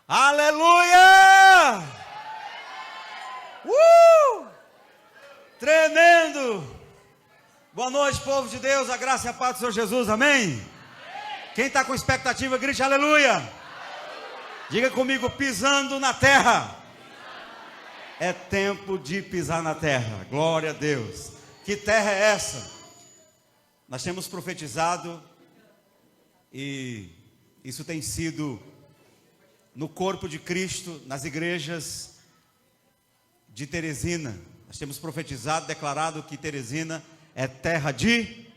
Aleluia! Tremendo! Boa noite, povo de Deus, a graça e a paz do Senhor Jesus, amém? Quem está com expectativa, grite aleluia! Diga comigo, pisando na terra. É tempo de pisar na terra, glória a Deus. Que terra é essa? Nós temos profetizado e isso tem sido no corpo de Cristo, nas igrejas de Teresina. Nós temos profetizado, declarado que Teresina é terra de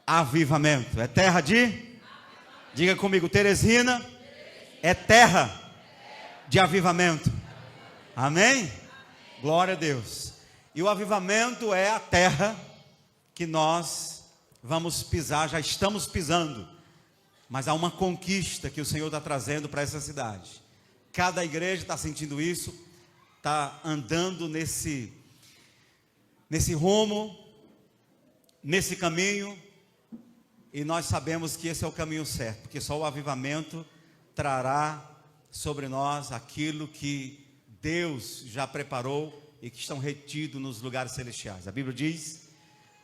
avivamento. É terra de... Diga comigo, Teresina é terra de avivamento. Amém? Glória a Deus. E o avivamento é a terra que nós vamos pisar, já estamos pisando. Mas há uma conquista que o Senhor está trazendo para essa cidade. Cada igreja está sentindo isso, está andando nesse rumo, nesse caminho. E nós sabemos que esse é o caminho certo, porque só o avivamento trará sobre nós aquilo que Deus já preparou e que estão retidos nos lugares celestiais. A Bíblia diz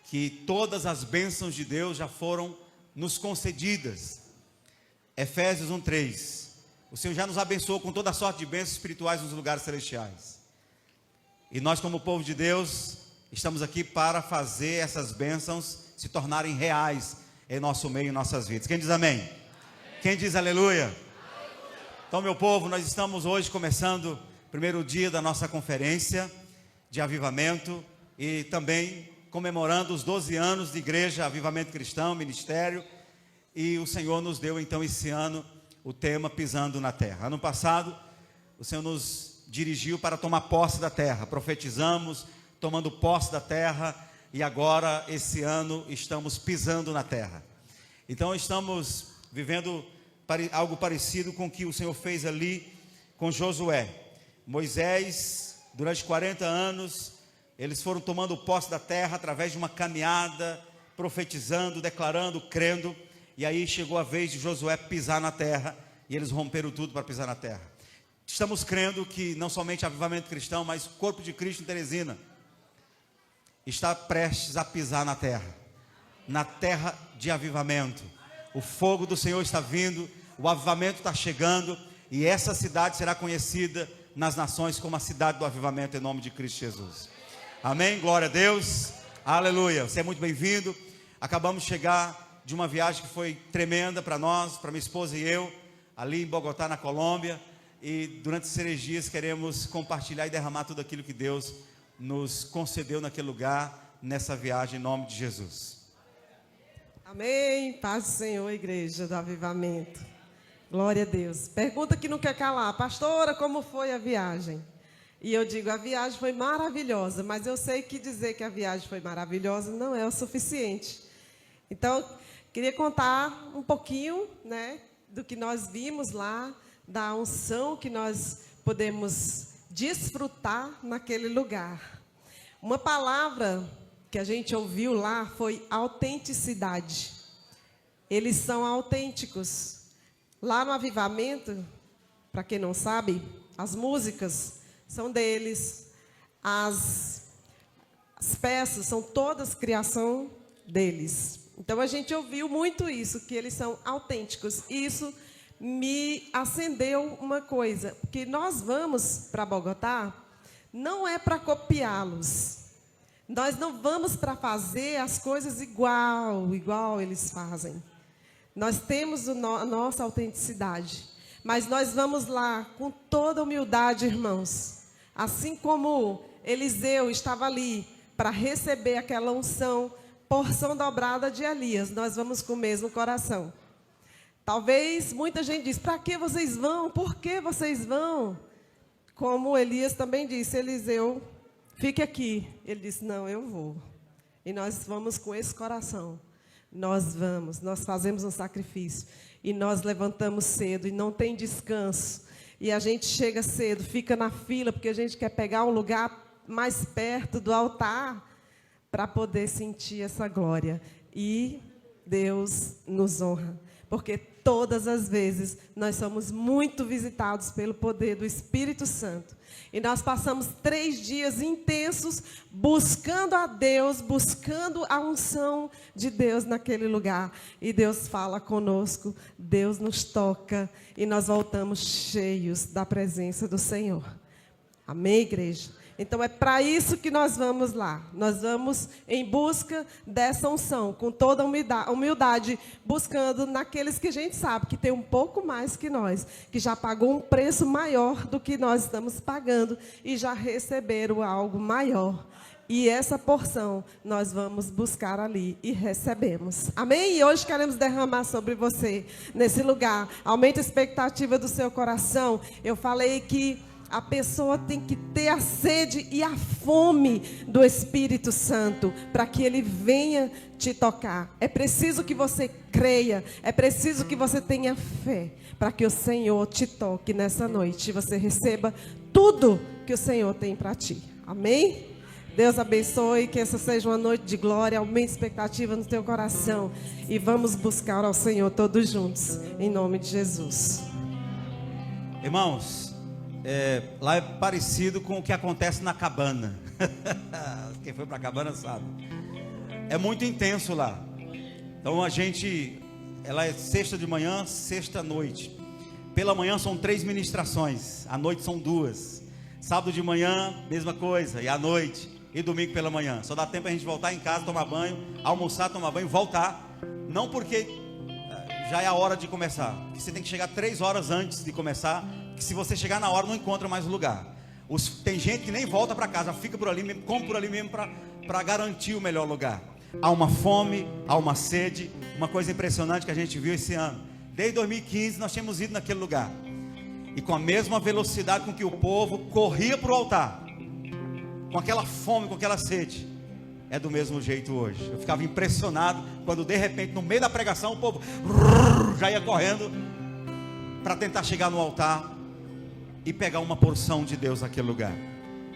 que todas as bênçãos de Deus já foram nos concedidas. Efésios 1:3. O Senhor já nos abençoou com toda a sorte de bênçãos espirituais nos lugares celestiais. E nós, como povo de Deus, estamos aqui para fazer essas bênçãos se tornarem reais em nosso meio, em nossas vidas. Quem diz amém? Amém. Quem diz aleluia? Aleluia? Então, meu povo, nós estamos hoje começando o primeiro dia da nossa conferência de avivamento e também comemorando os 12 anos de igreja, avivamento cristão, ministério. E o Senhor nos deu então esse ano o tema Pisando na Terra. Ano passado, o Senhor nos dirigiu para tomar posse da terra. Profetizamos, tomando posse da terra. E agora, esse ano, estamos pisando na terra. Então, estamos vivendo algo parecido com o que o Senhor fez ali com Josué. Moisés, durante 40 anos, eles foram tomando posse da terra através de uma caminhada, profetizando, declarando, crendo. E aí chegou a vez de Josué pisar na terra, e eles romperam tudo para pisar na terra. Estamos crendo que não somente avivamento cristão, mas o corpo de Cristo em Teresina está prestes a pisar na terra de avivamento. O fogo do Senhor está vindo, o avivamento está chegando, e essa cidade será conhecida nas nações como a cidade do avivamento, em nome de Cristo Jesus. Amém? Glória a Deus, aleluia. Você é muito bem-vindo. Acabamos de chegar de uma viagem que foi tremenda para nós, para minha esposa e eu, ali em Bogotá, na Colômbia. E durante esses 3 dias queremos compartilhar e derramar tudo aquilo que Deus nos concedeu naquele lugar, nessa viagem, em nome de Jesus. Amém, paz do Senhor, igreja do avivamento. Glória a Deus. Pergunta que não quer calar: pastora, como foi a viagem? E eu digo, a viagem foi maravilhosa, mas eu sei que dizer que a viagem foi maravilhosa não é o suficiente. Então, queria contar um pouquinho, né, do que nós vimos lá, da unção que nós podemos desfrutar naquele lugar. Uma palavra que a gente ouviu lá foi autenticidade. Eles são autênticos. Lá no avivamento, para quem não sabe, as músicas são deles, as peças são todas criação deles. Então a gente ouviu muito isso, que eles são autênticos. E isso me acendeu uma coisa, porque nós vamos para Bogotá, não é para copiá-los. Nós não vamos para fazer as coisas igual eles fazem. Nós temos a nossa autenticidade, mas nós vamos lá com toda humildade, irmãos. Assim como Eliseu estava ali para receber aquela unção, porção dobrada de Elias, nós vamos com o mesmo coração. Talvez muita gente diz, para que vocês vão? Por que vocês vão? Como Elias também disse, Eliseu, fique aqui. Ele disse, não, eu vou. E nós vamos com esse coração. Nós vamos, nós fazemos um sacrifício. E nós levantamos cedo e não tem descanso. E a gente chega cedo, fica na fila, porque a gente quer pegar um lugar mais perto do altar para poder sentir essa glória. E Deus nos honra. Porque todas as vezes nós somos muito visitados pelo poder do Espírito Santo. E nós passamos 3 dias intensos buscando a Deus, buscando a unção de Deus naquele lugar. E Deus fala conosco, Deus nos toca e nós voltamos cheios da presença do Senhor. Amém, igreja? Então é para isso que nós vamos lá. Nós vamos em busca dessa unção, com toda humildade, buscando naqueles que a gente sabe que tem um pouco mais que nós, que já pagou um preço maior do que nós estamos pagando e já receberam algo maior. E essa porção nós vamos buscar ali e recebemos. Amém? E hoje queremos derramar sobre você nesse lugar. Aumenta a expectativa do seu coração. Eu falei que a pessoa tem que ter a sede e a fome do Espírito Santo para que ele venha te tocar. É preciso que você creia, é preciso que você tenha fé para que o Senhor te toque nessa noite e você receba tudo que o Senhor tem para ti. Amém? Deus abençoe, que essa seja uma noite de glória, aumente a expectativa no teu coração e vamos buscar ao Senhor todos juntos, em nome de Jesus. Irmãos, lá é parecido com o que acontece na cabana. Quem foi para a cabana sabe. É muito intenso lá. Então ela é sexta de manhã, sexta à noite. Pela manhã são 3 ministrações, à noite são 2. Sábado de manhã, mesma coisa, e à noite, e domingo pela manhã. Só dá tempo a gente voltar em casa, tomar banho, almoçar, tomar banho, voltar. Não porque já é a hora de começar, porque você tem que chegar 3 horas antes de começar, que se você chegar na hora não encontra mais o lugar. Tem gente que nem volta para casa, fica por ali mesmo, come por ali mesmo para garantir o melhor lugar. Há uma fome, há uma sede. Uma coisa impressionante que a gente viu esse ano, desde 2015 nós tínhamos ido naquele lugar, e com a mesma velocidade com que o povo corria para o altar, com aquela fome, com aquela sede, é do mesmo jeito hoje. Eu ficava impressionado quando de repente no meio da pregação o povo já ia correndo para tentar chegar no altar e pegar uma porção de Deus naquele lugar.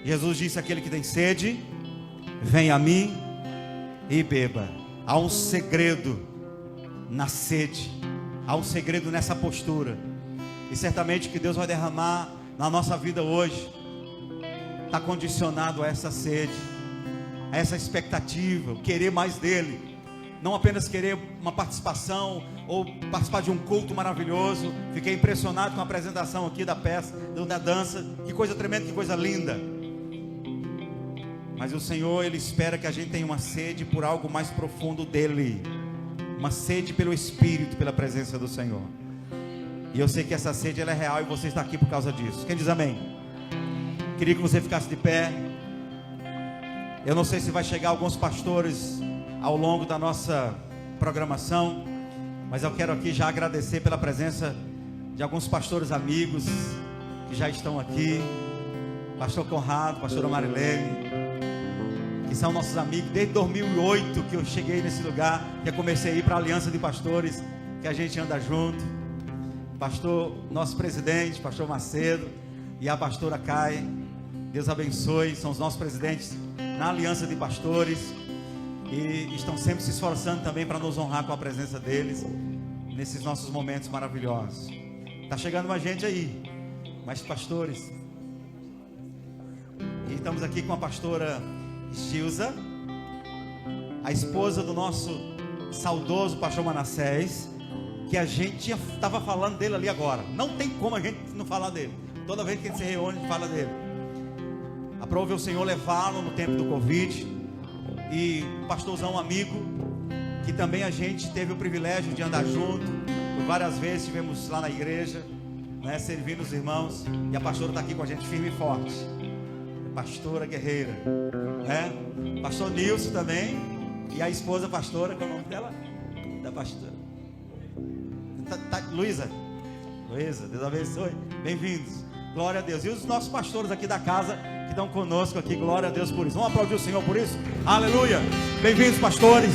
Jesus disse: aquele que tem sede, venha a mim e beba. Há um segredo na sede, há um segredo nessa postura, e certamente que Deus vai derramar na nossa vida hoje está condicionado a essa sede, a essa expectativa, querer mais dele. Não apenas querer uma participação ou participar de um culto maravilhoso. Fiquei impressionado com a apresentação aqui da peça, da dança. Que coisa tremenda, que coisa linda. Mas o Senhor, Ele espera que a gente tenha uma sede por algo mais profundo dEle. Uma sede pelo Espírito, pela presença do Senhor. E eu sei que essa sede ela é real e você está aqui por causa disso. Quem diz amém? Queria que você ficasse de pé. Eu não sei se vai chegar alguns pastores ao longo da nossa programação, mas eu quero aqui já agradecer pela presença de alguns pastores amigos que já estão aqui. Pastor Conrado, pastora Marilene, que são nossos amigos desde 2008 que eu cheguei nesse lugar, que eu comecei a ir para a Aliança de Pastores, que a gente anda junto. Pastor, nosso presidente, pastor Macedo, e a pastora Kai, Deus abençoe, são os nossos presidentes na Aliança de Pastores, e estão sempre se esforçando também para nos honrar com a presença deles nesses nossos momentos maravilhosos. Está chegando mais gente aí, mais pastores, e estamos aqui com a pastora Gilza, a esposa do nosso saudoso pastor Manassés, que a gente estava falando dele ali agora. Não tem como a gente não falar dele. Toda vez que a gente se reúne, a gente fala dele. Aprove o Senhor levá-lo no tempo do Covid. E um pastorzão amigo, que também a gente teve o privilégio de andar junto. Por várias vezes estivemos lá na igreja, né, servindo os irmãos. E a pastora está aqui com a gente firme e forte. Pastora guerreira, né? Pastor Nilson também. E a esposa pastora, qual é o nome dela? Da pastora Luísa, Deus abençoe, bem-vindos, glória a Deus. E os nossos pastores aqui da casa, que estão conosco aqui, glória a Deus por isso. Vamos aplaudir o Senhor por isso, aleluia, bem-vindos pastores,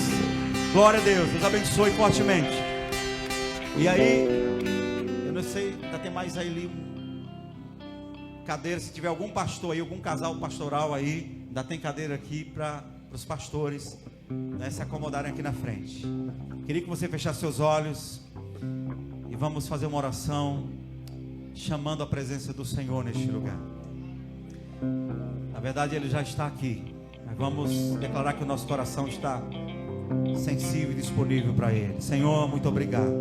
glória a Deus, Deus abençoe fortemente. E aí, eu não sei, ainda tem mais aí cadeira, se tiver algum pastor aí, algum casal pastoral aí, ainda tem cadeira aqui para os pastores, né, se acomodarem aqui na frente. Queria que você fechasse seus olhos. e vamos fazer uma oração chamando a presença do Senhor neste lugar. Na verdade, Ele já está aqui, mas vamos declarar que o nosso coração está sensível e disponível para Ele. Senhor, muito obrigado.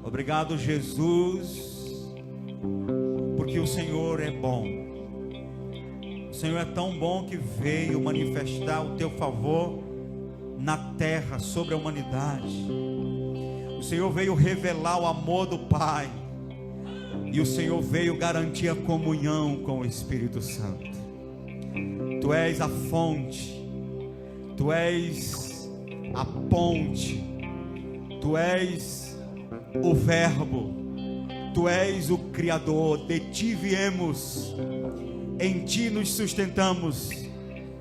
Obrigado, Jesus, porque o Senhor é bom. O Senhor é tão bom que veio manifestar o teu favor na terra, sobre a humanidade. O Senhor veio revelar o amor do Pai, e o Senhor veio garantir a comunhão com o Espírito Santo. Tu és a fonte, Tu és a ponte, Tu és o Verbo, Tu és o Criador. De Ti viemos, em Ti nos sustentamos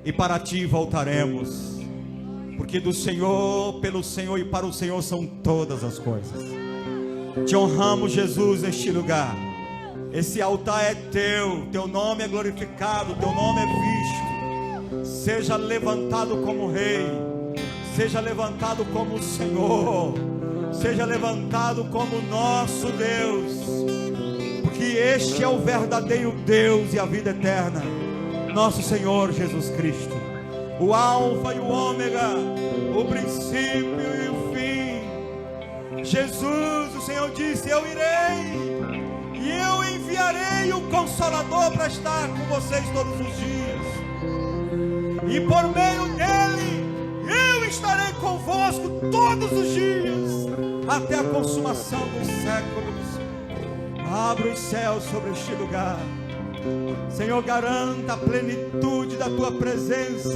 e para Ti voltaremos, porque do Senhor, pelo Senhor e para o Senhor são todas as coisas. Te honramos, Jesus, neste lugar. Esse altar é Teu, Teu nome é glorificado, Teu nome é visto. Seja levantado como Rei, seja levantado como Senhor, seja levantado como nosso Deus, porque este é o verdadeiro Deus e a vida eterna, nosso Senhor Jesus Cristo, o Alfa e o Ômega, o princípio e o fim. Jesus, o Senhor disse: eu irei e eu enviarei o Consolador para estar com vocês todos os dias, e por meio dele eu estarei convosco todos os dias, até a consumação dos séculos. Abra os céus sobre este lugar, Senhor. Garanta a plenitude da Tua presença,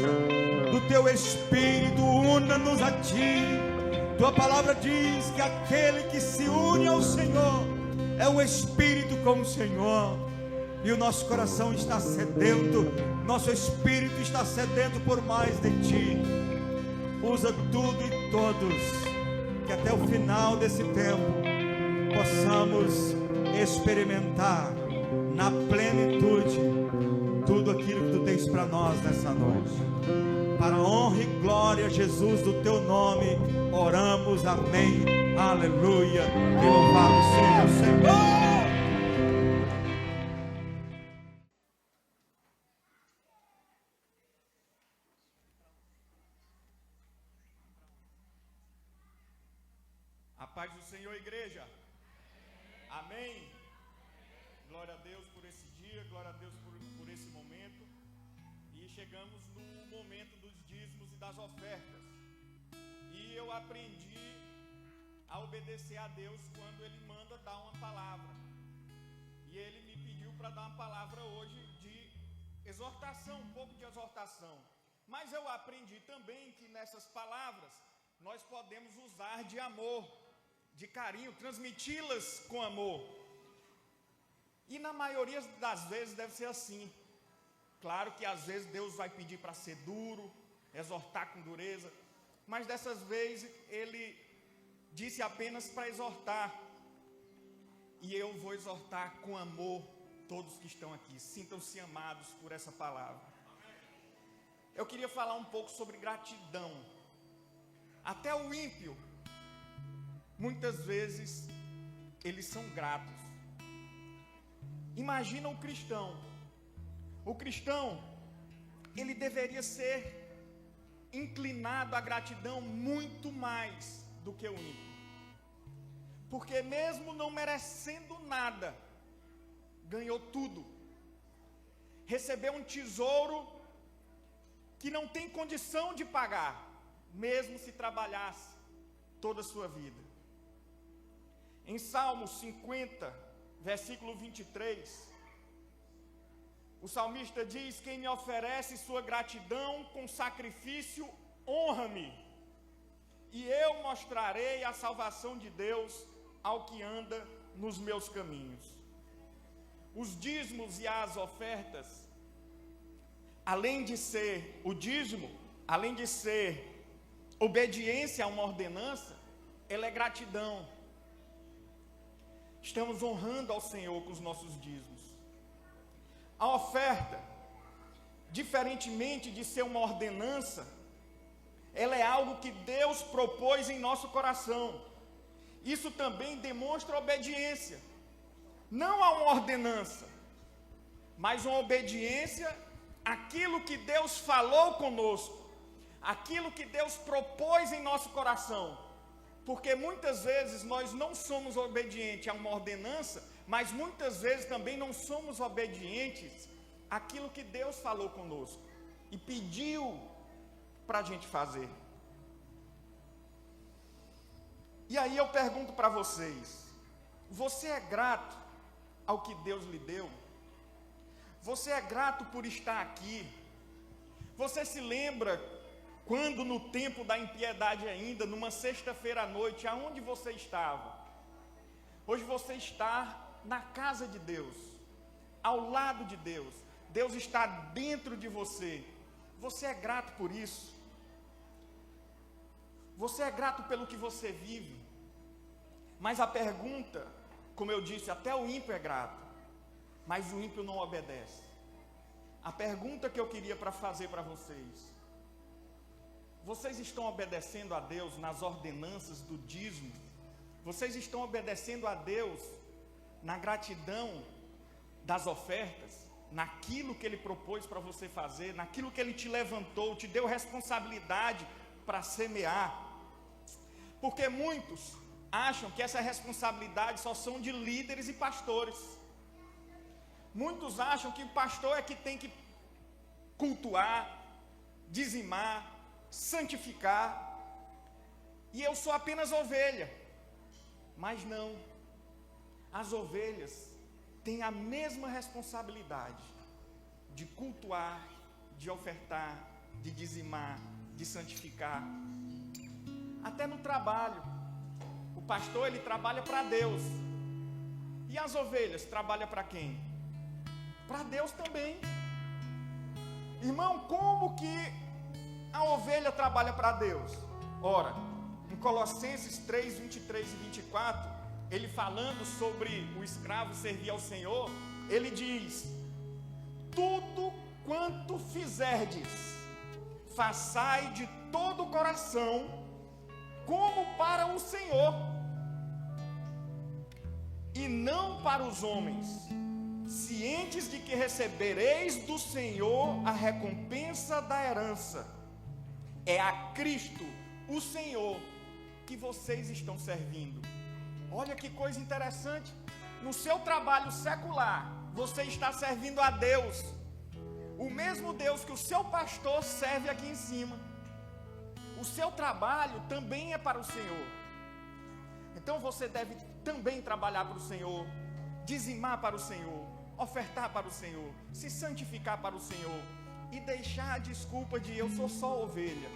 do Teu Espírito. Una-nos a Ti. Tua palavra diz que aquele que se une ao Senhor é um espírito com o Senhor, e o nosso coração está sedento, nosso espírito está sedento por mais de Ti. Usa tudo e todos, que até o final desse tempo possamos experimentar na plenitude tudo aquilo que Tu tens para nós nessa noite. Para a honra e glória, Jesus, do Teu nome oramos, amém, aleluia, e louvado seja o Senhor. A paz do Senhor, igreja. Amém. Glória a Deus por esse dia, glória a Deus por esse momento. E chegamos no momento dos dízimos e das ofertas. E eu aprendi a obedecer a Deus quando Ele manda dar uma palavra. E Ele me pediu para dar uma palavra hoje de exortação, um pouco de exortação. Mas eu aprendi também que nessas palavras nós podemos usar de amor, de carinho, transmiti-las com amor. E na maioria das vezes deve ser assim. Claro que às vezes Deus vai pedir para ser duro, exortar com dureza, mas dessas vezes Ele disse apenas para exortar. E eu vou exortar com amor todos que estão aqui. Sintam-se amados por essa palavra. Eu queria falar um pouco sobre gratidão. Até o ímpio, muitas vezes, eles são gratos. Imagina o cristão. O cristão, ele deveria ser inclinado à gratidão muito mais do que o ímpio. Porque mesmo não merecendo nada, ganhou tudo. Recebeu um tesouro que não tem condição de pagar, mesmo se trabalhasse toda a sua vida. Em Salmo 50, versículo 23, o salmista diz: quem me oferece sua gratidão com sacrifício, honra-me, e eu mostrarei a salvação de Deus ao que anda nos meus caminhos. Os dízimos e as ofertas, além de ser o dízimo, além de ser obediência a uma ordenança, ela é gratidão. Estamos honrando ao Senhor com os nossos dízimos. A oferta, diferentemente de ser uma ordenança, ela é algo que Deus propôs em nosso coração. isso também demonstra obediência, não a uma ordenança, mas uma obediência àquilo que Deus falou conosco, aquilo que Deus propôs em nosso coração. Porque muitas vezes nós não somos obedientes a uma ordenança, mas muitas vezes também não somos obedientes àquilo que Deus falou conosco e pediu para a gente fazer. E aí eu pergunto para vocês: você é grato ao que Deus lhe deu? Você é grato por estar aqui? Você se lembra quando no tempo da impiedade ainda, numa sexta-feira à noite, aonde você estava? Hoje você está na casa de Deus, ao lado de Deus. Deus está dentro de você. Você é grato por isso? Você é grato pelo que você vive? Mas a pergunta, como eu disse, até o ímpio é grato, mas o ímpio não obedece. A pergunta que eu queria fazer para vocês: vocês estão obedecendo a Deus nas ordenanças do dízimo? Vocês estão obedecendo a Deus na gratidão das ofertas, naquilo que Ele propôs para você fazer, naquilo que Ele te levantou, te deu responsabilidade para semear? Porque muitos acham que essa responsabilidade só são de líderes e pastores. Muitos acham que o pastor é que tem que cultuar, dizimar, santificar, e eu sou apenas ovelha. Mas não, as ovelhas têm a mesma responsabilidade de cultuar, de ofertar, de dizimar, de santificar. Até no trabalho, o pastor ele trabalha para Deus, e as ovelhas trabalham para quem? Para Deus também. Irmão, como que a ovelha trabalha para Deus? Ora, em Colossenses 3, 23 e 24, ele falando sobre o escravo servir ao Senhor, ele diz: tudo quanto fizerdes, façai de todo o coração, como para o Senhor, e não para os homens, cientes de que recebereis do Senhor a recompensa da herança. É a Cristo, o Senhor, que vocês estão servindo. Olha que coisa interessante. No seu trabalho secular, você está servindo a Deus, o mesmo Deus que o seu pastor serve aqui em cima. O seu trabalho também é para o Senhor. Então você deve também trabalhar para o Senhor, dizimar para o Senhor, ofertar para o Senhor, se santificar para o Senhor, e deixar a desculpa de eu sou só ovelha.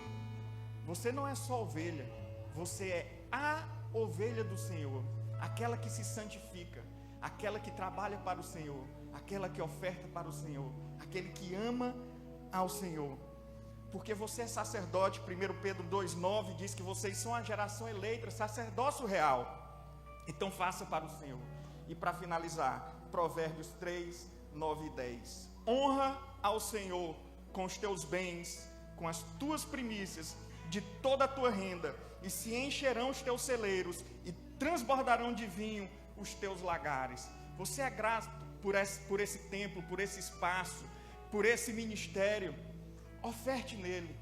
Você não é só ovelha, você é a ovelha do Senhor, aquela que se santifica, aquela que trabalha para o Senhor, aquela que oferta para o Senhor, aquele que ama ao Senhor. Porque você é sacerdote. 1 Pedro 2,9 diz que vocês são a geração eleita, sacerdócio real. Então faça para o Senhor. E para finalizar, Provérbios 3, 9 e 10. Honra ao Senhor com os teus bens, com as tuas primícias, de toda a tua renda, e se encherão os teus celeiros, e transbordarão de vinho os teus lagares. Você é grato por esse templo, por esse espaço, por esse ministério. Oferte nele.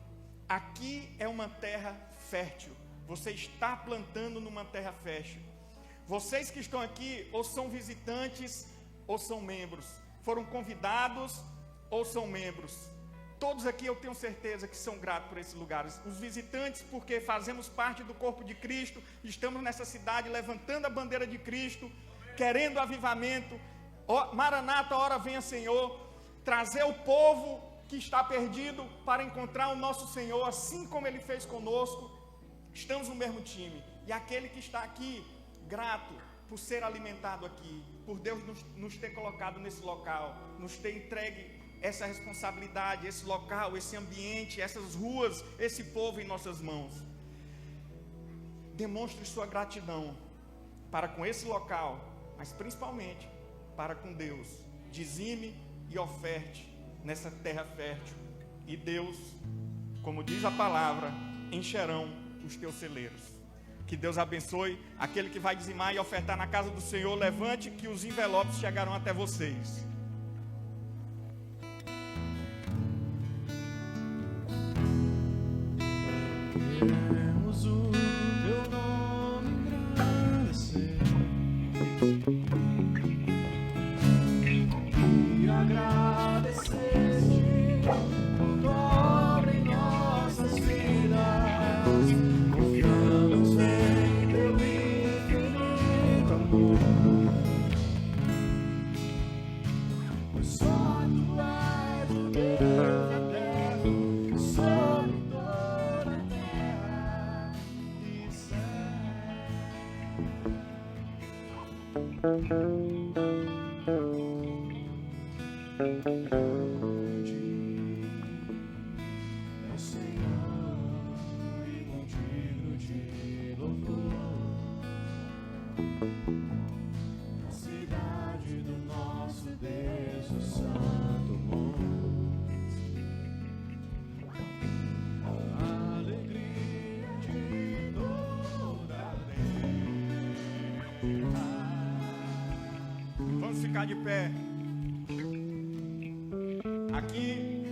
Aqui é uma terra fértil. Você está plantando numa terra fértil. Vocês que estão aqui, ou são visitantes, ou são membros. Foram convidados, ou são membros. Todos aqui eu tenho certeza que são gratos por esses lugares. Os visitantes, porque fazemos parte do corpo de Cristo, estamos nessa cidade levantando a bandeira de Cristo, querendo avivamento. Maranata, ora venha Senhor, trazer o povo que está perdido para encontrar o nosso Senhor, assim como Ele fez conosco. Estamos no mesmo time. E aquele que está aqui, grato por ser alimentado aqui, por Deus nos ter colocado nesse local, nos ter entregue essa responsabilidade, esse local, esse ambiente, essas ruas, esse povo em nossas mãos. Demonstre sua gratidão para com esse local, mas principalmente para com Deus. Dizime e oferte nessa terra fértil, e Deus, como diz a palavra, encherão os teus celeiros. Que Deus abençoe. Aquele que vai dizimar e ofertar na casa do Senhor, levante que os envelopes chegarão até vocês. Queremos o teu nome engrandecer e agradecer-te por tua obra em nossas vidas. Confiamos em teu infinito amor, pois só tu és o Deus eterno sobre toda a terra e é o Senhor e não digno de louvor. A cidade do nosso Deus, o Santo Monte, a alegria de toda a terra. Vamos ficar de pé. Aqui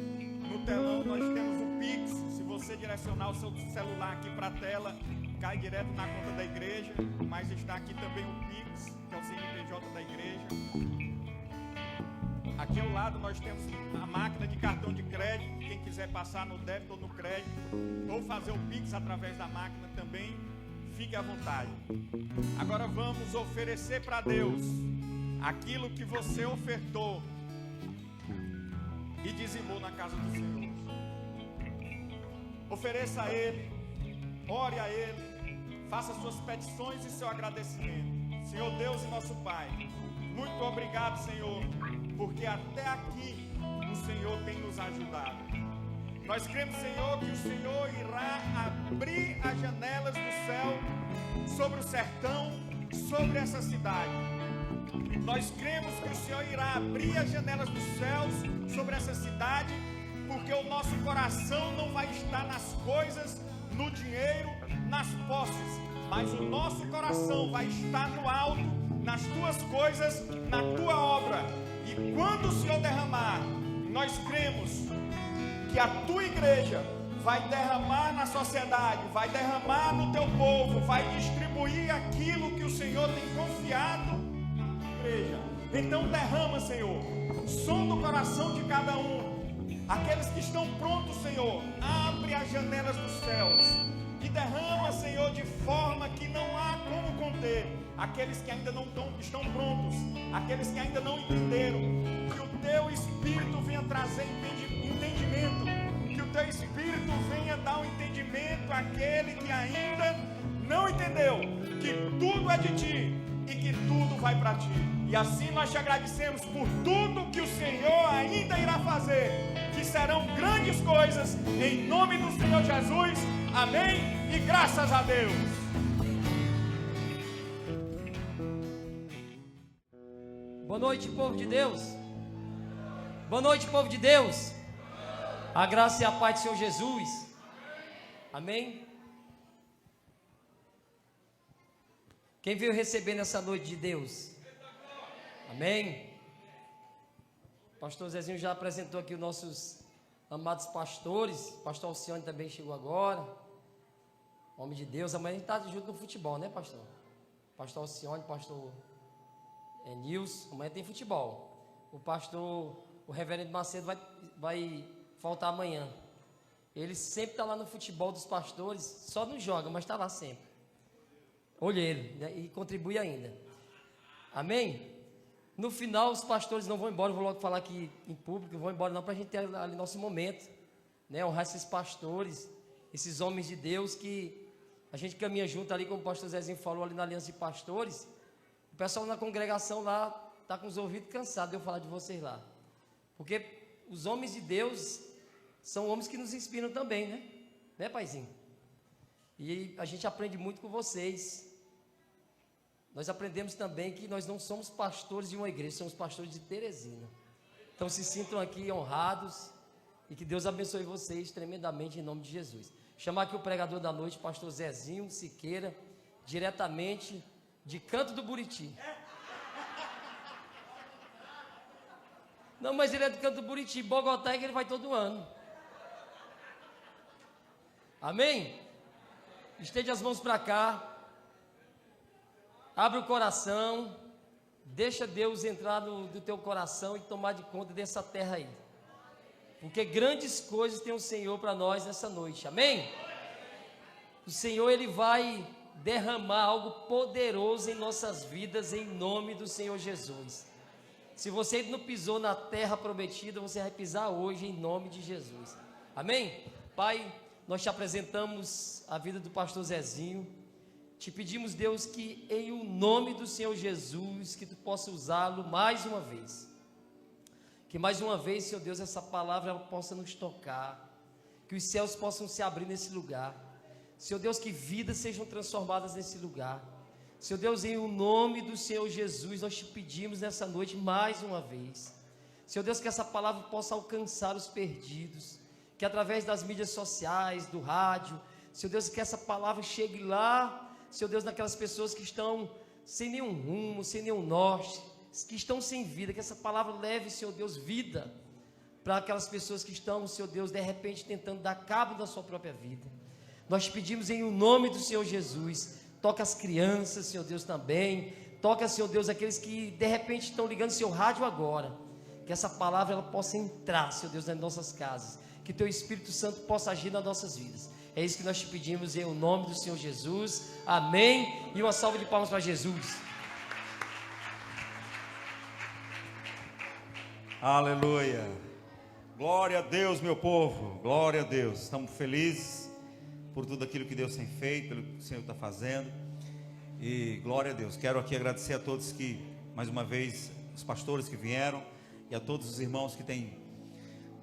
no telão nós temos o Pix. Se você direcionar o seu celular aqui para a tela, cai direto na conta da igreja. Mas está aqui também o Pix, que é o CNPJ da igreja. Aqui ao lado nós temos a máquina de cartão de crédito. Quem quiser passar no débito ou no crédito, ou fazer o Pix através da máquina também, fique à vontade. Agora vamos oferecer para Deus aquilo que você ofertou e dizimou na casa do Senhor. Ofereça a Ele, ore a Ele, faça suas petições e seu agradecimento. Senhor Deus e nosso Pai, muito obrigado, Senhor, porque até aqui o Senhor tem nos ajudado. Nós cremos, Senhor, que o Senhor irá abrir as janelas do céu sobre o sertão, sobre essa cidade. Nós cremos que o Senhor irá abrir as janelas dos céus sobre essa cidade, porque o nosso coração não vai estar nas coisas, no dinheiro, nas posses, mas o nosso coração vai estar no alto, nas tuas coisas, na tua obra. E quando o Senhor derramar, nós cremos que a tua igreja vai derramar na sociedade, vai derramar no teu povo, vai distribuir aquilo que o Senhor tem confiado. Então derrama, Senhor, o som do coração de cada um. Aqueles que estão prontos, Senhor, abre as janelas dos céus e derrama, Senhor, de forma que não há como conter. Aqueles que ainda não estão prontos, aqueles que ainda não entenderam, que o teu Espírito venha trazer entendimento, que o teu Espírito venha dar um entendimento àquele que ainda não entendeu que tudo é de ti e que tudo vai para ti. E assim nós te agradecemos por tudo que o Senhor ainda irá fazer, que serão grandes coisas, em nome do Senhor Jesus. Amém e graças a Deus. Boa noite, povo de Deus. Boa noite, povo de Deus. A graça e a paz do Senhor Jesus. Amém. Quem veio receber nessa noite de Deus? Amém. O pastor Zezinho já apresentou aqui os nossos amados pastores. O pastor Alcione também chegou agora. Homem de Deus. Amanhã a gente está junto no futebol, né, pastor? Pastor Alcione, pastor Nilson. Amanhã tem futebol. O reverendo Macedo vai faltar amanhã. Ele sempre está lá no futebol dos pastores. Só não joga, mas está lá sempre. Olheiro, né? E contribui ainda. Amém? No final, os pastores não vão embora. Eu vou logo falar aqui em público. Vão embora não, para a gente ter ali nosso momento, né? Honrar esses pastores, esses homens de Deus que a gente caminha junto ali, como o pastor Zezinho falou, ali na Aliança de Pastores. O pessoal na congregação lá está com os ouvidos cansados de eu falar de vocês lá, porque os homens de Deus são homens que nos inspiram também, né, paizinho? E a gente aprende muito com vocês. Nós aprendemos também que nós não somos pastores de uma igreja, somos pastores de Teresina. Então se sintam aqui honrados e que Deus abençoe vocês tremendamente em nome de Jesus. Chamar aqui o pregador da noite, pastor Zezinho Siqueira, diretamente de Canto do Buriti. Não, mas ele é do Canto do Buriti, Bogotá é que ele vai todo ano. Amém? Estende as mãos para cá. Abre o coração. Deixa Deus entrar no teu coração e tomar de conta dessa terra aí. Porque grandes coisas tem o Senhor para nós nessa noite. Amém? O Senhor, Ele vai derramar algo poderoso em nossas vidas, em nome do Senhor Jesus. Se você não pisou na terra prometida, você vai pisar hoje, em nome de Jesus. Amém? Pai, nós te apresentamos a vida do pastor Zezinho. Te pedimos, Deus, que em o nome do Senhor Jesus, que tu possa usá-lo mais uma vez. Que mais uma vez, Senhor Deus, essa palavra ela possa nos tocar. Que os céus possam se abrir nesse lugar. Senhor Deus, que vidas sejam transformadas nesse lugar. Senhor Deus, em o nome do Senhor Jesus, nós te pedimos nessa noite mais uma vez. Senhor Deus, que essa palavra possa alcançar os perdidos. Que através das mídias sociais, do rádio, Senhor Deus, que essa palavra chegue lá, Senhor Deus, naquelas pessoas que estão sem nenhum rumo, sem nenhum norte, que estão sem vida, que essa palavra leve, Senhor Deus, vida para aquelas pessoas que estão, Senhor Deus, de repente tentando dar cabo da sua própria vida. Nós te pedimos em o nome do Senhor Jesus, toca as crianças, Senhor Deus, também, toca, Senhor Deus, aqueles que de repente estão ligando seu rádio agora, que essa palavra ela possa entrar, Senhor Deus, nas nossas casas, que teu Espírito Santo possa agir nas nossas vidas. É isso que nós te pedimos em o nome do Senhor Jesus, amém, e uma salva de palmas para Jesus. Aleluia, glória a Deus, meu povo, glória a Deus. Estamos felizes por tudo aquilo que Deus tem feito, pelo que o Senhor está fazendo, e glória a Deus. Quero aqui agradecer a todos que, mais uma vez, os pastores que vieram, e a todos os irmãos que têm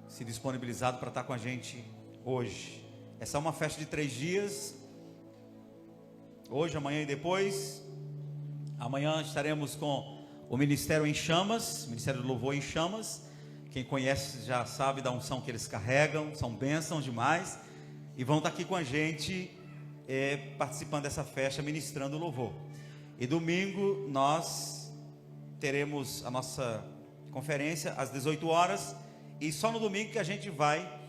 se disponibilizado para estar com a gente hoje. Essa é uma festa de 3 dias, hoje, amanhã e depois. Amanhã estaremos com o Ministério em Chamas, Ministério do Louvor em Chamas. Quem conhece já sabe da unção que eles carregam, são bênçãos demais, e vão estar aqui com a gente, participando dessa festa, ministrando o louvor. E domingo nós teremos a nossa conferência às 18 horas, e só no domingo que a gente vai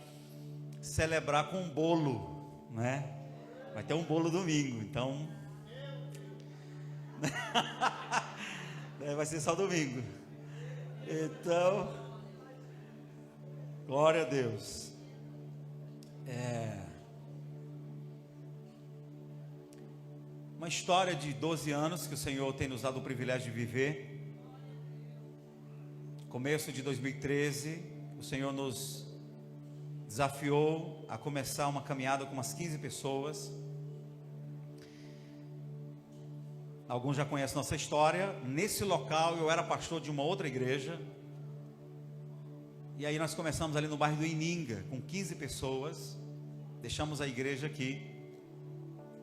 celebrar com um bolo, né? Vai ter um bolo domingo, então vai ser só domingo. Então, glória a Deus. Uma história de 12 anos que o Senhor tem nos dado o privilégio de viver. Começo de 2013, o Senhor nos desafiou a começar uma caminhada com umas 15 pessoas. Alguns já conhecem nossa história. Nesse local eu era pastor de uma outra igreja, e aí nós começamos ali no bairro do Ininga, com 15 pessoas. Deixamos a igreja aqui.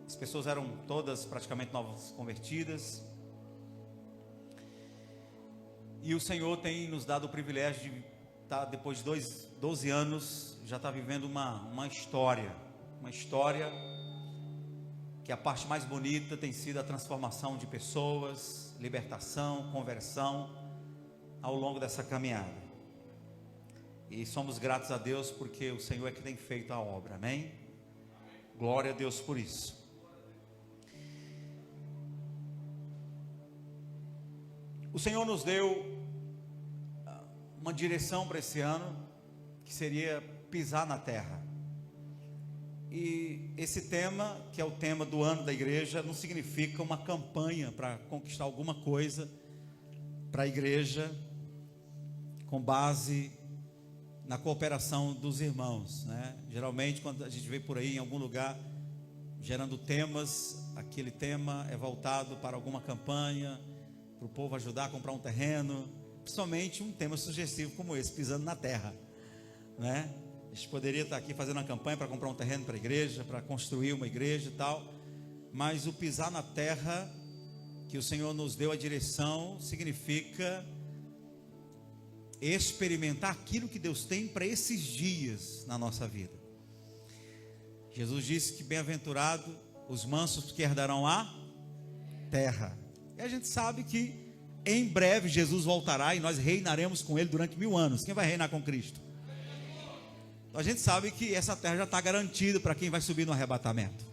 As pessoas eram todas praticamente novas convertidas, e o Senhor tem nos dado o privilégio de estar, depois de 12 anos, já está vivendo uma história que a parte mais bonita tem sido a transformação de pessoas, libertação, conversão ao longo dessa caminhada. E somos gratos a Deus porque o Senhor é que tem feito a obra, amém? Glória a Deus por isso. O Senhor nos deu uma direção para esse ano, que seria pisar na terra. E esse tema, que é o tema do ano da igreja, não significa uma campanha para conquistar alguma coisa para a igreja, com base na cooperação dos irmãos, né? Geralmente, quando a gente vê por aí em algum lugar gerando temas, aquele tema é voltado para alguma campanha, para o povo ajudar a comprar um terreno, principalmente um tema sugestivo como esse, pisando na terra, né? A gente poderia estar aqui fazendo uma campanha para comprar um terreno para a igreja, para construir uma igreja e tal, mas o pisar na terra, que o Senhor nos deu a direção, significa experimentar aquilo que Deus tem para esses dias na nossa vida. Jesus disse que bem-aventurado os mansos que herdarão a terra. E a gente sabe que em breve Jesus voltará e nós reinaremos com Ele durante 1000 anos. Quem vai reinar com Cristo? Então a gente sabe que essa terra já está garantida para quem vai subir no arrebatamento.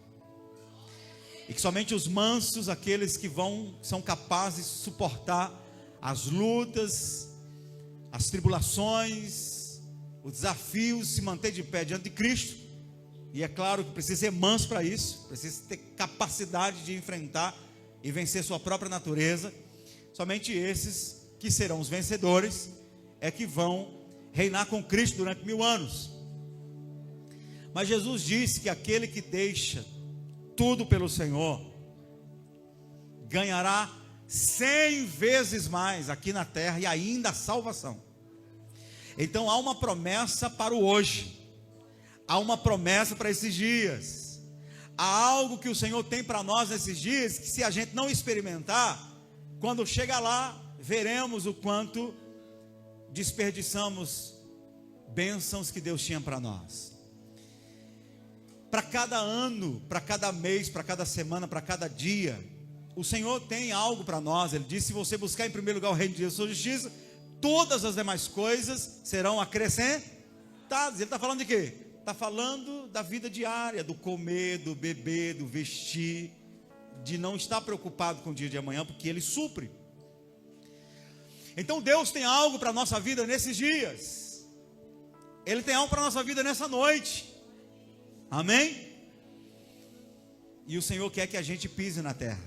E que somente os mansos, aqueles que são capazes de suportar as lutas, as tribulações, os desafios, se manter de pé diante de Cristo. E é claro que precisa ser manso para isso, precisa ter capacidade de enfrentar e vencer sua própria natureza. Somente esses que serão os vencedores é que vão reinar com Cristo durante 1000 anos. Mas Jesus disse que aquele que deixa tudo pelo Senhor ganhará 100 vezes mais aqui na terra e ainda a salvação. Então há uma promessa para o hoje, há uma promessa para esses dias, há algo que o Senhor tem para nós nesses dias, que se a gente não experimentar, quando chegar lá, veremos o quanto desperdiçamos bênçãos que Deus tinha para nós. Para cada ano, para cada mês, para cada semana, para cada dia, o Senhor tem algo para nós. Ele disse: se você buscar em primeiro lugar o reino de Deus e sua justiça, todas as demais coisas serão acrescentadas. Ele está falando de quê? Está falando da vida diária, do comer, do beber, do vestir, de não estar preocupado com o dia de amanhã, porque Ele supre. Então Deus tem algo para a nossa vida nesses dias, Ele tem algo para a nossa vida nessa noite, amém? E o Senhor quer que a gente pise na terra,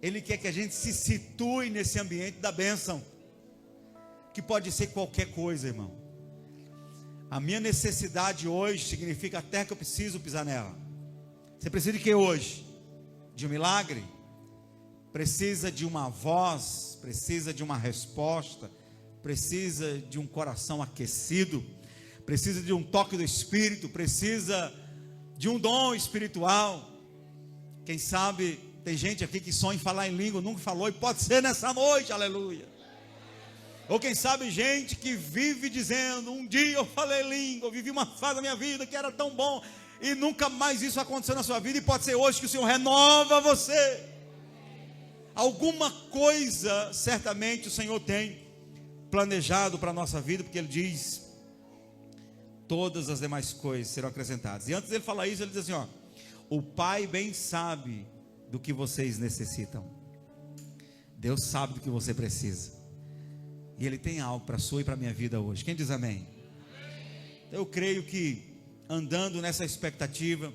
Ele quer que a gente se situe nesse ambiente da bênção, que pode ser qualquer coisa, irmão. A minha necessidade hoje significa a terra que eu preciso pisar nela. Você precisa de que hoje? De um milagre? Precisa de uma voz, precisa de uma resposta, precisa de um coração aquecido, precisa de um toque do Espírito, precisa de um dom espiritual. Quem sabe tem gente aqui que sonha em falar em língua, nunca falou, e pode ser nessa noite, aleluia. Ou quem sabe gente que vive dizendo: um dia eu falei língua, eu vivi uma fase da minha vida que era tão bom, e nunca mais isso aconteceu na sua vida, e pode ser hoje que o Senhor renova você. Alguma coisa certamente o Senhor tem planejado para a nossa vida, porque Ele diz: todas as demais coisas serão acrescentadas. E antes Ele falar isso, Ele diz assim: ó, o Pai bem sabe do que vocês necessitam. Deus sabe do que você precisa, e Ele tem algo para a sua e para a minha vida hoje. Quem diz amém? Então, eu creio que andando nessa expectativa,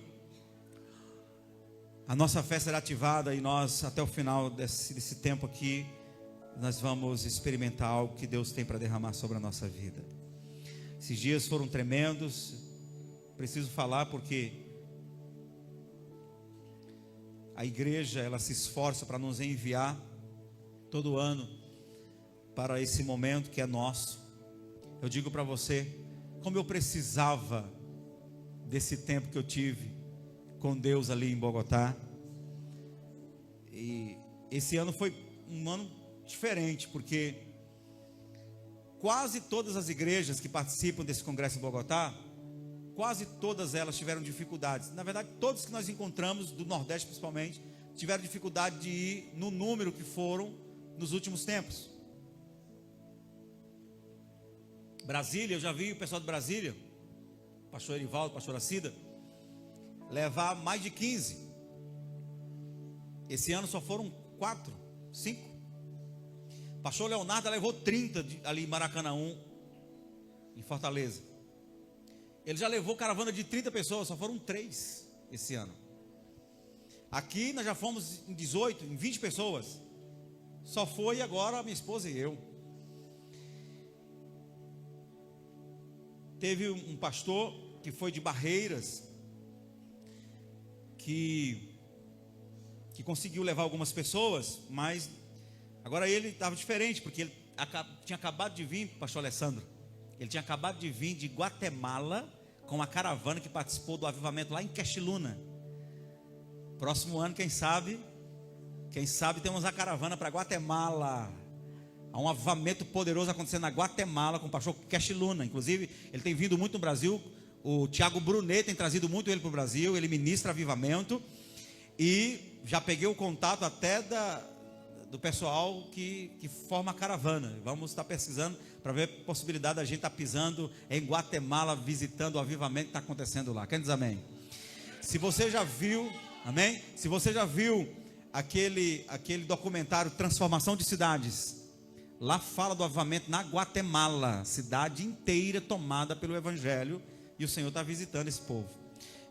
a nossa fé será ativada, e nós, até o final desse tempo aqui, nós vamos experimentar algo que Deus tem para derramar sobre a nossa vida. Esses dias foram tremendos, preciso falar porque a igreja, ela se esforça para nos enviar todo ano para esse momento que é nosso. Eu digo para você, como eu precisava desse tempo que eu tive com Deus ali em Bogotá. E esse ano foi um ano diferente, porque quase todas as igrejas que participam desse congresso em Bogotá, quase todas elas tiveram dificuldades. Na verdade, todos que nós encontramos, do Nordeste principalmente, tiveram dificuldade de ir no número que foram nos últimos tempos. Brasília, eu já vi o pessoal de Brasília, pastor Erivaldo, pastora Cida, levar mais de 15. Esse ano só foram 4, 5. Pastor Leonardo levou 30 ali em Maracanã, em Fortaleza. Ele já levou caravana de 30 pessoas, só foram 3 esse ano. Aqui nós já fomos em 18, em 20 pessoas. Só foi agora a minha esposa e eu. Teve um pastor que foi de Barreiras, que conseguiu levar algumas pessoas, mas agora ele estava diferente, porque ele tinha acabado de vir, pastor Alessandro, ele tinha acabado de vir de Guatemala, com a caravana que participou do avivamento lá em Quexiluna. Próximo ano, quem sabe temos a caravana para Guatemala. Há um avivamento poderoso acontecendo na Guatemala com o pastor Quexiluna. Inclusive, ele tem vindo muito no Brasil. O Tiago Brunet tem trazido muito ele para o Brasil. Ele ministra avivamento. E já peguei o contato até do pessoal que forma a caravana. Vamos estar pesquisando para ver a possibilidade da gente estar pisando em Guatemala, visitando o avivamento que está acontecendo lá. Quem diz amém? Se você já viu, amém? Se você já viu aquele documentário Transformação de Cidades, lá fala do avivamento na Guatemala, cidade inteira tomada pelo Evangelho, e o Senhor está visitando esse povo.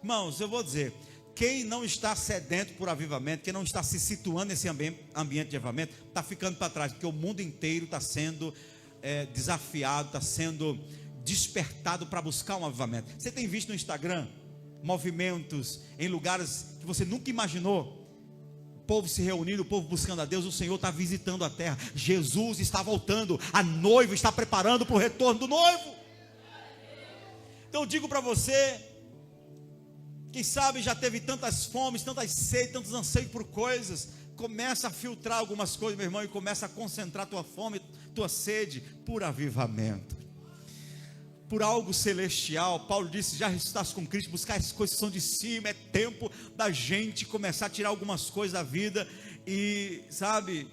Irmãos, eu vou dizer, quem não está sedento por avivamento, quem não está se situando nesse ambiente de avivamento, está ficando para trás, porque o mundo inteiro está sendo desafiado, está sendo despertado para buscar um avivamento. Você tem visto no Instagram movimentos em lugares que você nunca imaginou? O povo se reunindo, o povo buscando a Deus. O Senhor está visitando a terra. Jesus está voltando, a noiva está preparando para o retorno do noivo. Então eu digo para você, quem sabe já teve tantas fomes, tantas sedes, tantos anseios por coisas, começa a filtrar algumas coisas, meu irmão, e começa a concentrar tua fome, tua sede por avivamento, por algo celestial. Paulo disse: já ressuscitaste com Cristo, buscar as coisas que são de cima. É tempo da gente começar a tirar algumas coisas da vida e, sabe,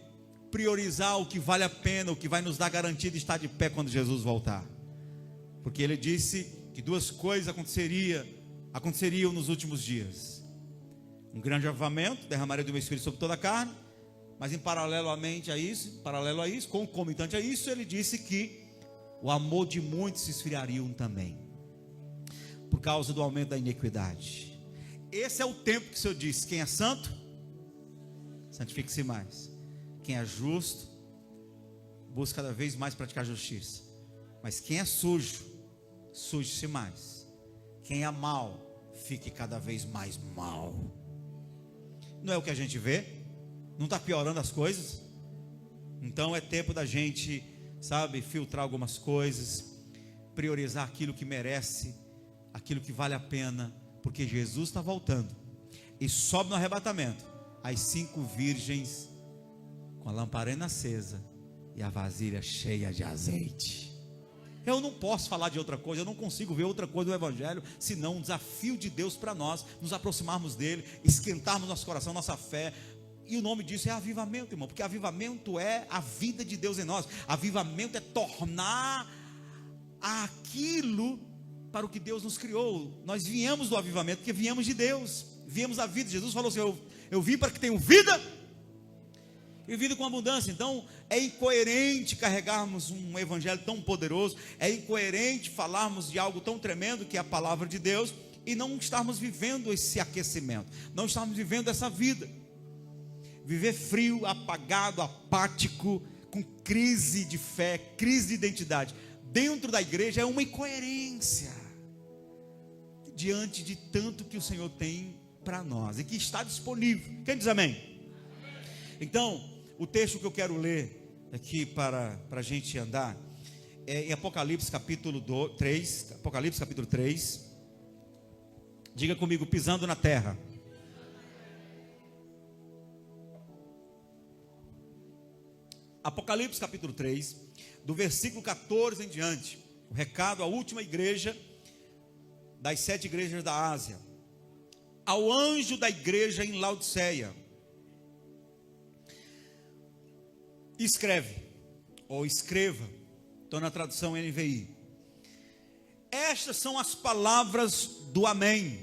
priorizar o que vale a pena, o que vai nos dar garantia de estar de pé quando Jesus voltar. Porque ele disse que duas coisas aconteceriam nos últimos dias: um grande avivamento, derramaria do meu Espírito sobre toda a carne. Mas em paralelo a isso, concomitante a isso, ele disse que o amor de muitos se esfriariam também, por causa do aumento da iniquidade. Esse é o tempo que o Senhor disse: quem é santo, santifique-se mais. Quem é justo, busca cada vez mais praticar justiça. Mas quem é sujo, suje-se mais. Quem é mau, fique cada vez mais mal. Não é o que a gente vê? Não está piorando as coisas? Então é tempo da gente, sabe, filtrar algumas coisas, priorizar aquilo que merece, aquilo que vale a pena, porque Jesus está voltando. E sobe no arrebatamento as 5 virgens com a lamparina acesa e a vasilha cheia de azeite. Eu não posso falar de outra coisa, eu não consigo ver outra coisa do Evangelho, senão um desafio de Deus para nós, nos aproximarmos dele, esquentarmos nosso coração, nossa fé. E o nome disso é avivamento, irmão, porque avivamento é a vida de Deus em nós. Avivamento é tornar aquilo para o que Deus nos criou. Nós viemos do avivamento porque viemos de Deus, viemos da vida. Jesus falou assim: eu vim para que tenham vida e vida com abundância. Então é incoerente carregarmos um evangelho tão poderoso, é incoerente falarmos de algo tão tremendo que é a palavra de Deus e não estarmos vivendo esse aquecimento, não estarmos vivendo essa vida. Viver frio, apagado, apático, com crise de fé, crise de identidade dentro da igreja é uma incoerência diante de tanto que o Senhor tem para nós e que está disponível. Quem diz amém? Então, o texto que eu quero ler aqui para a gente andar é em Apocalipse capítulo 3. Apocalipse capítulo 3. Diga comigo: pisando na terra. Apocalipse capítulo 3, do versículo 14 em diante. O recado à última igreja das 7 igrejas da Ásia. Ao anjo da igreja em Laodiceia, escreve, ou escreva, estou na tradução NVI: estas são as palavras do Amém,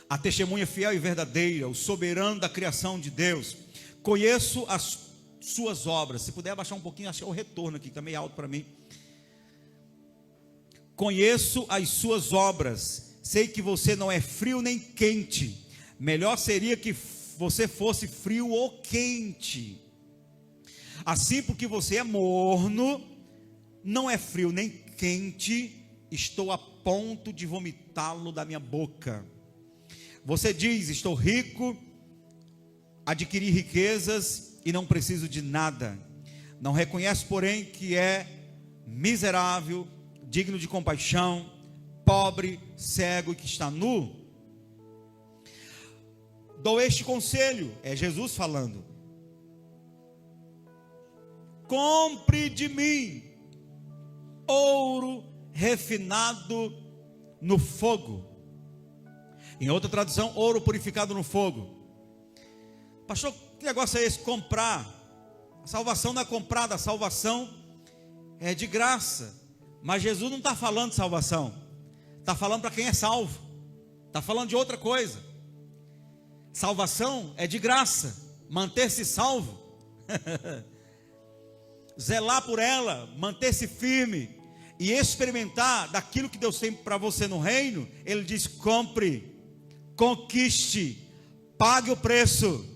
a testemunha fiel e verdadeira, o soberano da criação de Deus. Conheço as suas obras. Se puder abaixar um pouquinho, acho que é o retorno aqui, está meio alto para mim. Conheço as suas obras, sei que você não é frio nem quente. Melhor seria que você fosse frio ou quente. Assim, porque você é morno, não é frio nem quente, estou a ponto de vomitá-lo da minha boca. Você diz: estou rico, adquiri riquezas e não preciso de nada. Não reconhece, porém, que é miserável, digno de compaixão, pobre, cego e que está nu. Dou este conselho, é Jesus falando: compre de mim ouro refinado no fogo, Em outra tradução, ouro purificado no fogo. Pastor, que negócio é esse? Comprar. A salvação não é comprada, a salvação é de graça. Mas Jesus não está falando de salvação, está falando para quem é salvo, está falando de outra coisa. Salvação é de graça, manter-se salvo, zelar por ela, manter-se firme e experimentar daquilo que Deus tem para você no reino. Ele diz: compre, conquiste, pague o preço.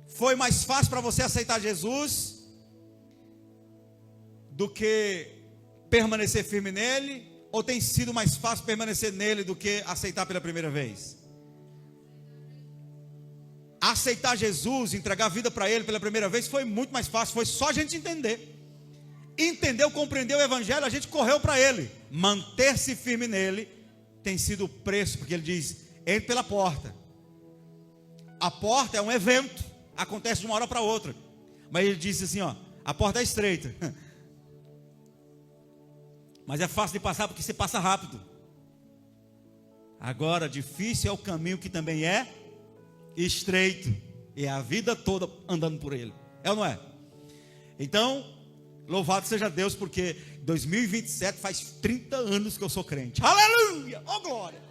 Foi mais fácil para você aceitar Jesus do que permanecer firme nele? Ou tem sido mais fácil permanecer nele do que aceitar pela primeira vez? Aceitar Jesus, entregar a vida para ele pela primeira vez foi muito mais fácil. Foi só a gente entender. Entendeu, compreendeu o evangelho, a gente correu para ele. Manter-se firme nele tem sido o preço, porque ele diz: entre pela porta. A porta é um evento, acontece de uma hora para outra. Mas ele disse assim, ó: a porta é estreita, mas é fácil de passar porque você passa rápido. Agora, difícil é o caminho que também é estreito, e é a vida toda andando por ele. É ou não é? Então, louvado seja Deus, porque 2027 faz 30 anos que eu sou crente. Aleluia! Oh glória!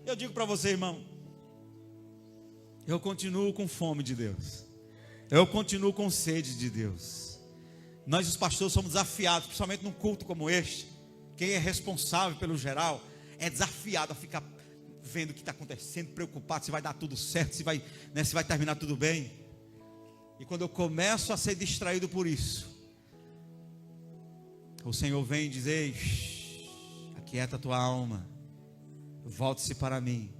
Eu digo para você, irmão, eu continuo com fome de Deus, eu continuo com sede de Deus. Nós os pastores somos desafiados, principalmente num culto como este. Quem é responsável pelo geral é desafiado a ficar vendo o que está acontecendo, preocupado se vai dar tudo certo, se vai terminar tudo bem. E quando eu começo a ser distraído por isso, o Senhor vem dizer: aquieta a tua alma, volte-se para mim.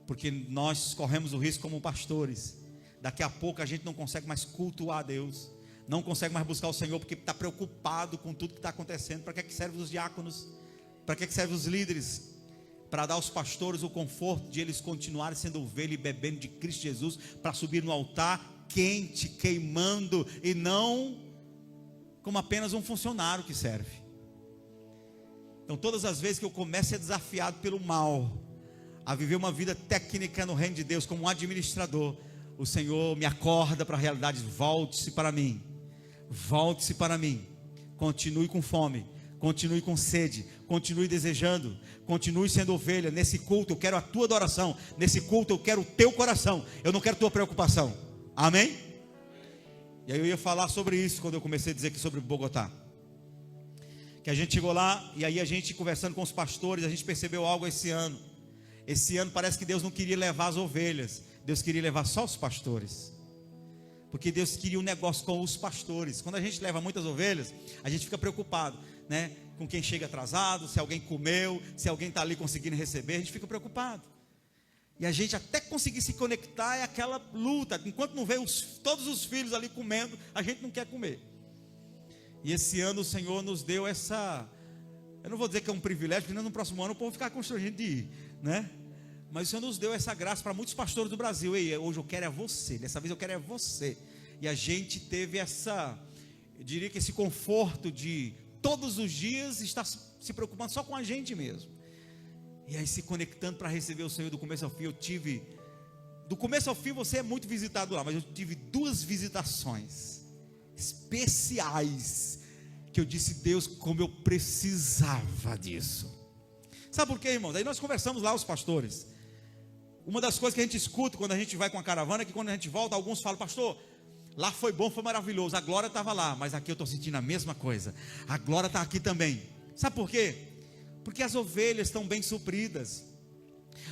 Porque nós corremos o risco como pastores, daqui a pouco a gente não consegue mais cultuar a Deus, não consegue mais buscar o Senhor, porque está preocupado com tudo que está acontecendo. Para que servem os diáconos? Para que servem os líderes? Para dar aos pastores o conforto de eles continuarem sendo ovelha e bebendo de Cristo Jesus, para subir no altar quente, queimando, e não como apenas um funcionário que serve. Então todas as vezes que eu começo a ser desafiado pelo mal, a viver uma vida técnica no reino de Deus, como um administrador, o Senhor me acorda para a realidade: volte-se para mim, volte-se para mim, continue com fome, continue com sede, continue desejando, continue sendo ovelha. Nesse culto eu quero a tua adoração, nesse culto eu quero o teu coração, eu não quero tua preocupação. Amém? E aí eu ia falar sobre isso quando eu comecei a dizer aqui sobre Bogotá, que a gente chegou lá, e aí a gente conversando com os pastores, a gente percebeu algo esse ano. Esse ano parece que Deus não queria levar as ovelhas, Deus queria levar só os pastores, porque Deus queria um negócio com os pastores. Quando a gente leva muitas ovelhas, a gente fica preocupado, né? Com quem chega atrasado, se alguém comeu, se alguém está ali conseguindo receber, a gente fica preocupado. E a gente até conseguir se conectar é aquela luta. Enquanto não vê todos os filhos ali comendo, a gente não quer comer. E esse ano o Senhor nos deu essa, eu não vou dizer que é um privilégio, porque no próximo ano o povo ficar constrangido de ir, né? Mas o Senhor nos deu essa graça para muitos pastores do Brasil. Ei, hoje eu quero é você, dessa vez eu quero é você. E a gente teve essa, eu diria que esse conforto de todos os dias estar se preocupando só com a gente mesmo. E aí se conectando para receber o Senhor do começo ao fim. Eu tive, do começo ao fim você é muito visitado lá, mas eu tive 2 visitações especiais, que eu disse: Deus, como eu precisava disso. Sabe por quê, irmãos? Aí nós conversamos lá, os pastores. Uma das coisas que a gente escuta quando a gente vai com a caravana é que quando a gente volta, alguns falam: pastor, lá foi bom, foi maravilhoso, a glória estava lá, mas aqui eu estou sentindo a mesma coisa, a glória está aqui também. Sabe por quê? Porque as ovelhas estão bem supridas.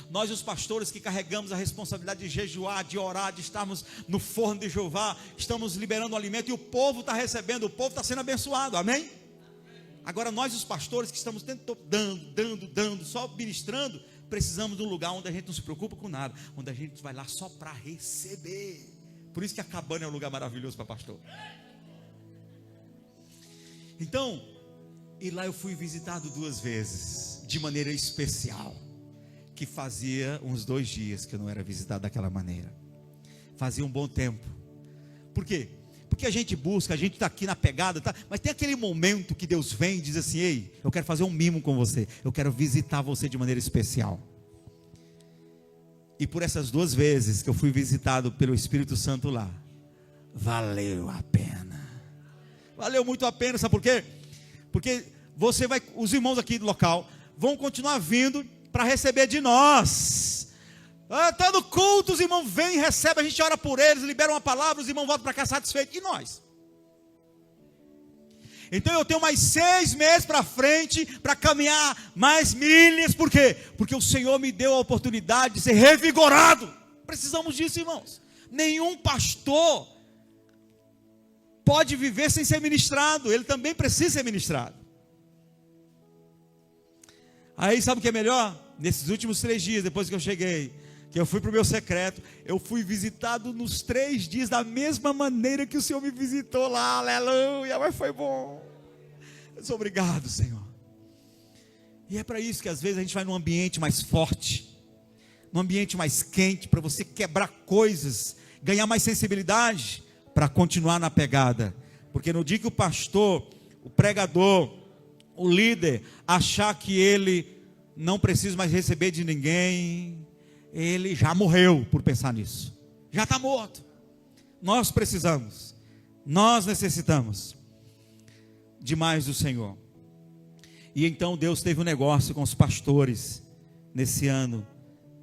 Nós os pastores que carregamos a responsabilidade de jejuar, de orar, de estarmos no forno de Jeová, estamos liberando o alimento, e o povo está recebendo, o povo está sendo abençoado, amém? Agora nós os pastores que estamos dando, só ministrando, precisamos de um lugar onde a gente não se preocupa com nada, onde a gente vai lá só para receber. Por isso que a cabana é um lugar maravilhoso para pastor. Então, e lá eu fui visitado 2 vezes, de maneira especial, que fazia uns 2 dias que eu não era visitado daquela maneira. Fazia um bom tempo. Por quê? Porque a gente busca, a gente está aqui na pegada, tá? Mas tem aquele momento que Deus vem e diz assim: ei, eu quero fazer um mimo com você, eu quero visitar você de maneira especial. E por essas 2 vezes que eu fui visitado pelo Espírito Santo lá, valeu a pena. Valeu muito a pena, sabe por quê? Porque os irmãos aqui do local vão continuar vindo para receber de nós. Está no culto, os irmãos vêm, recebem, a gente ora por eles, libera uma palavra, os irmãos voltam para cá satisfeitos. E nós? Então eu tenho mais 6 meses para frente, para caminhar mais milhas. Por quê? Porque o Senhor me deu a oportunidade de ser revigorado. Precisamos disso, irmãos. Nenhum pastor pode viver sem ser ministrado. Ele também precisa ser ministrado. Aí sabe o que é melhor? Nesses últimos 3 dias, depois que eu cheguei, que eu fui para o meu secreto, eu fui visitado nos 3 dias da mesma maneira que o Senhor me visitou lá, aleluia, mas foi bom. Eu sou obrigado, Senhor. E é para isso que às vezes a gente vai num ambiente mais forte, num ambiente mais quente, para você quebrar coisas, ganhar mais sensibilidade, para continuar na pegada. Porque no dia que o pastor, o pregador, o líder, achar que ele não precisa mais receber de ninguém, ele já morreu por pensar nisso, já está morto. Nós precisamos, nós necessitamos demais do Senhor. E então Deus teve um negócio com os pastores nesse ano,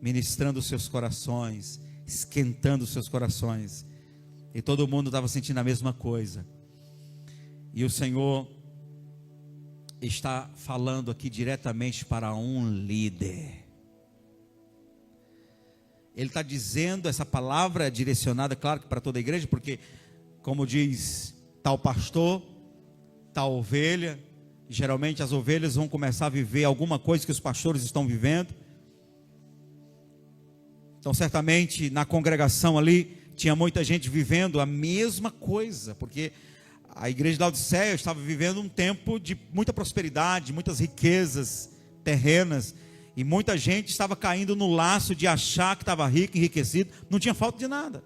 ministrando os seus corações, esquentando os seus corações, e todo mundo estava sentindo a mesma coisa. E o Senhor está falando aqui diretamente para um líder. Ele está dizendo, essa palavra é direcionada, claro que para toda a igreja, porque, como diz, tal pastor, tal ovelha, geralmente as ovelhas vão começar a viver alguma coisa que os pastores estão vivendo. Então certamente na congregação ali, tinha muita gente vivendo a mesma coisa, porque a igreja de Laodiceia estava vivendo um tempo de muita prosperidade, muitas riquezas terrenas, e muita gente estava caindo no laço de achar que estava rico, enriquecido, não tinha falta de nada.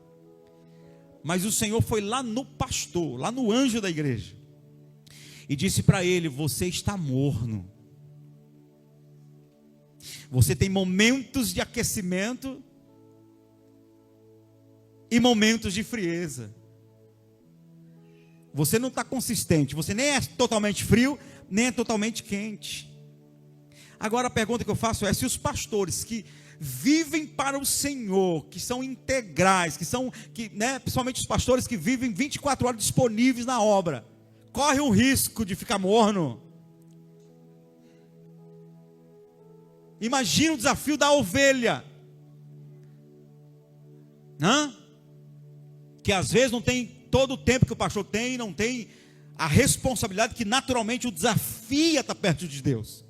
Mas o Senhor foi lá no pastor, lá no anjo da igreja, e disse para ele: você está morno. Você tem momentos de aquecimento e momentos de frieza. Você não está consistente, você nem é totalmente frio, nem é totalmente quente. Agora a pergunta que eu faço é: se os pastores que vivem para o Senhor, que são integrais, principalmente os pastores que vivem 24 horas disponíveis na obra, corre o risco de ficar morno. Imagina o desafio da ovelha, que às vezes não tem todo o tempo que o pastor tem, não tem a responsabilidade que naturalmente o desafia a estar perto de Deus.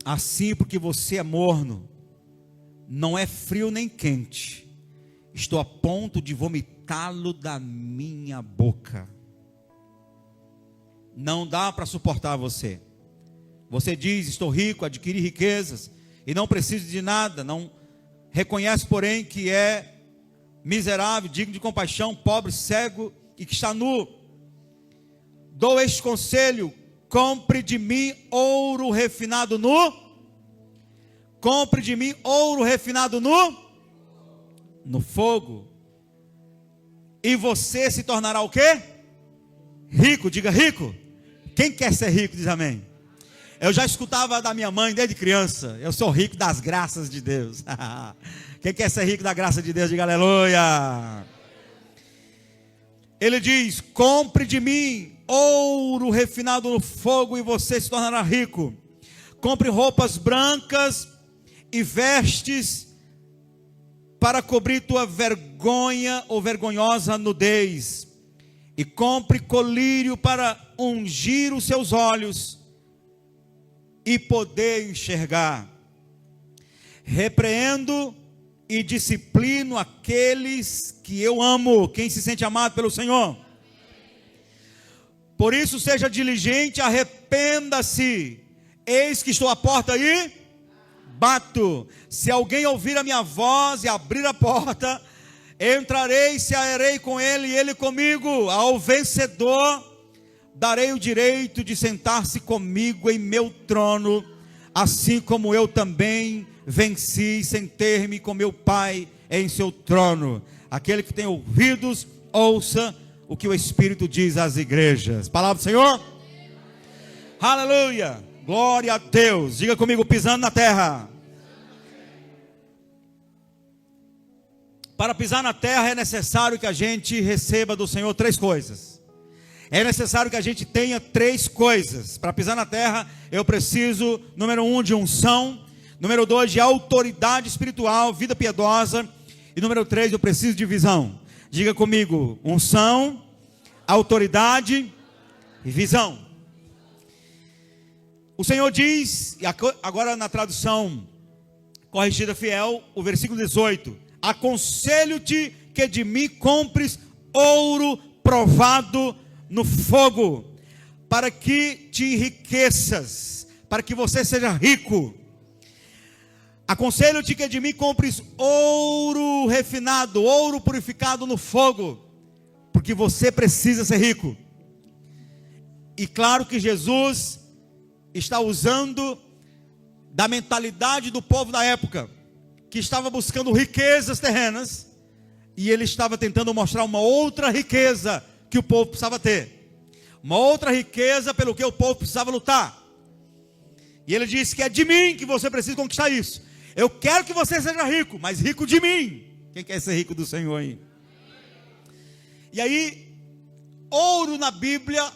Assim, porque você é morno, não é frio nem quente, estou a ponto de vomitá-lo da minha boca. Não dá para suportar você. Você diz: estou rico, adquiri riquezas e não preciso de nada. Não reconhece, porém, que é miserável, digno de compaixão, pobre, cego e que está nu. Dou este conselho: compre de mim ouro refinado nu. Compre de mim ouro refinado no fogo, e você se tornará o quê? Rico. Diga rico. Quem quer ser rico diz amém. Eu já escutava da minha mãe desde criança: eu sou rico das graças de Deus. Quem quer ser rico da graça de Deus diga aleluia. Ele diz: compre de mim ouro refinado no fogo e você se tornará rico. Compre roupas brancas e vestes para cobrir tua vergonha ou vergonhosa nudez, e compre colírio para ungir os seus olhos e poder enxergar. Repreendo e disciplino aqueles que eu amo. Quem se sente amado pelo Senhor? Por isso seja diligente, arrependa-se. Eis que estou à porta e bato. Se alguém ouvir a minha voz e abrir a porta, entrarei e cearei com ele e ele comigo. Ao vencedor darei o direito de sentar-se comigo em meu trono, assim como eu também venci, sentei-me com meu Pai em seu trono. Aquele que tem ouvidos, ouça o que o Espírito diz às igrejas. Palavra do Senhor. Aleluia, glória a Deus. Diga comigo, pisando na terra. Para pisar na terra é necessário que a gente receba do Senhor 3 coisas. É necessário que a gente tenha 3 coisas. Para pisar na terra eu preciso, número 1, de unção. Número 2, de autoridade espiritual, vida piedosa. E número 3, eu preciso de visão. Diga comigo, unção, autoridade e visão. O Senhor diz, e agora na tradução corrigida fiel, o versículo 18: aconselho-te que de mim compres ouro provado no fogo, para que te enriqueças, para que você seja rico. Aconselho-te que de mim compres ouro refinado, ouro purificado no fogo, porque você precisa ser rico. E claro que Jesus está usando da mentalidade do povo da época, que estava buscando riquezas terrenas, e ele estava tentando mostrar uma outra riqueza que o povo precisava ter, uma outra riqueza pelo que o povo precisava lutar. E ele disse que é de mim que você precisa conquistar isso. Eu quero que você seja rico, mas rico de mim. Quem quer ser rico do Senhor aí? E aí, ouro na Bíblia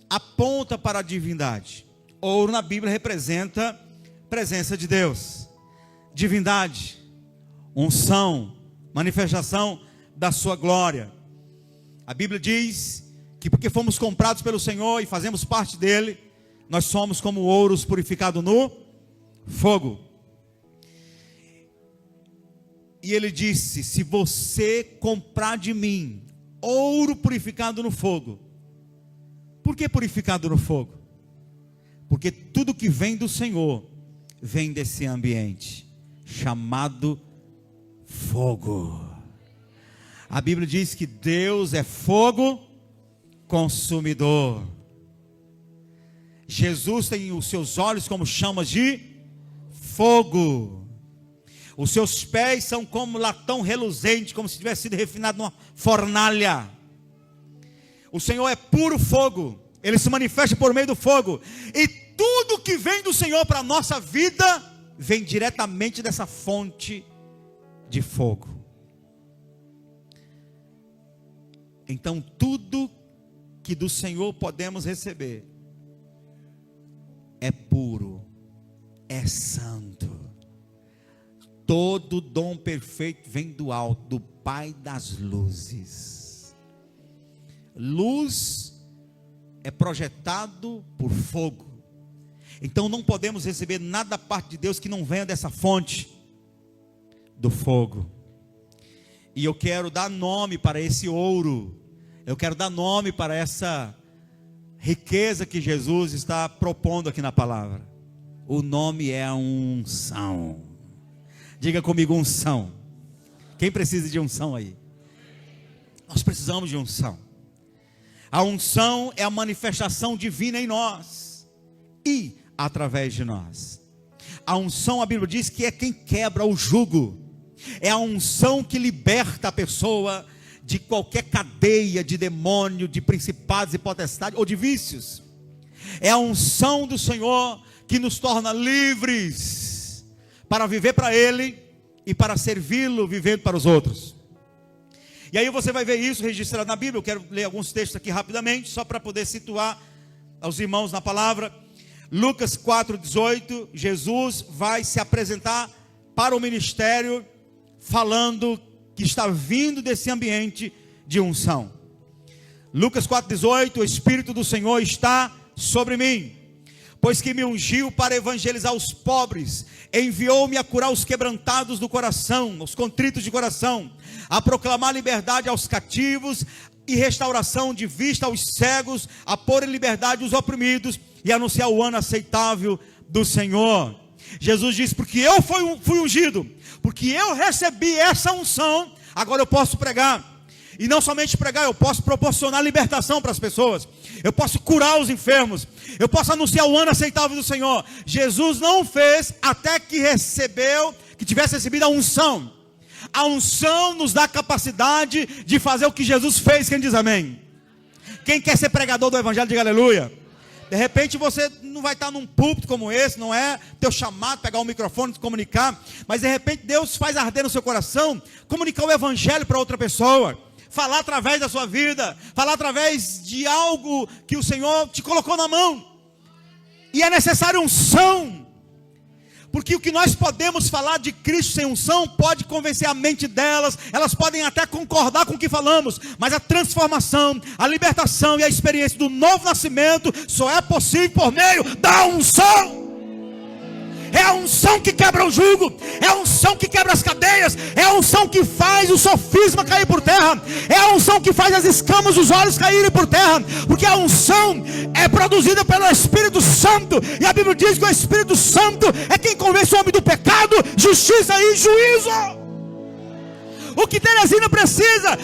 aponta para a divindade. Ouro na Bíblia representa a presença de Deus, divindade, unção, manifestação da sua glória. A Bíblia diz que porque fomos comprados pelo Senhor e fazemos parte dele, nós somos como ouros purificados no fogo. E ele disse: se você comprar de mim ouro purificado no fogo. Por que purificado no fogo? Porque tudo que vem do Senhor vem desse ambiente chamado fogo. A Bíblia diz que Deus é fogo consumidor. Jesus tem os seus olhos como chamas de fogo. Os seus pés são como latão reluzente, como se tivesse sido refinado numa fornalha. O Senhor é puro fogo. Ele se manifesta por meio do fogo. E tudo que vem do Senhor para a nossa vida vem diretamente dessa fonte de fogo. Então tudo que do Senhor podemos receber é puro, é santo. Todo dom perfeito vem do alto, do Pai das luzes. Luz é projetado por fogo. Então não podemos receber nada da parte de Deus que não venha dessa fonte do fogo. E eu quero dar nome para esse ouro. Eu quero dar nome para essa riqueza que Jesus está propondo aqui na palavra. O nome é a unção. Diga comigo, unção. Quem precisa de unção aí? Nós precisamos de unção. A unção é a manifestação divina em nós e através de nós. A unção, a Bíblia diz que é quem quebra o jugo. É a unção que liberta a pessoa de qualquer cadeia de demônio, de principados e potestades ou de vícios. É a unção do Senhor que nos torna livres para viver para Ele e para servi-lo vivendo para os outros. E aí você vai ver isso registrado na Bíblia. Eu quero ler alguns textos aqui rapidamente, só para poder situar aos irmãos na palavra. Lucas 4:18, Jesus vai se apresentar para o ministério, falando que está vindo desse ambiente de unção. Lucas 4:18, o Espírito do Senhor está sobre mim, pois que me ungiu para evangelizar os pobres, enviou-me a curar os quebrantados do coração, os contritos de coração, a proclamar liberdade aos cativos e restauração de vista aos cegos, a pôr em liberdade os oprimidos e anunciar o ano aceitável do Senhor. Jesus diz: porque eu fui ungido, porque eu recebi essa unção, agora eu posso pregar. E não somente pregar, eu posso proporcionar libertação para as pessoas. Eu posso curar os enfermos. Eu posso anunciar o ano aceitável do Senhor. Jesus não fez até que tivesse recebido a unção. A unção nos dá capacidade de fazer o que Jesus fez. Quem diz amém? Quem quer ser pregador do evangelho, diga aleluia. De repente você não vai estar num púlpito como esse, não é teu chamado, pegar um microfone e comunicar, mas de repente Deus faz arder no seu coração, comunicar o evangelho para outra pessoa, falar através da sua vida, falar através de algo que o Senhor te colocou na mão, e é necessário unção, porque o que nós podemos falar de Cristo sem unção, pode convencer a mente delas, elas podem até concordar com o que falamos, mas a transformação, a libertação e a experiência do novo nascimento, só é possível por meio da unção. É a unção que quebra o jugo, é a unção que quebra as cadeias, é a unção que faz o sofisma cair por terra, é a unção que faz as escamas dos olhos caírem por terra, porque a unção é produzida pelo Espírito Santo, e a Bíblia diz que o Espírito Santo é quem convence o homem do pecado, justiça e juízo. O que Teresina precisa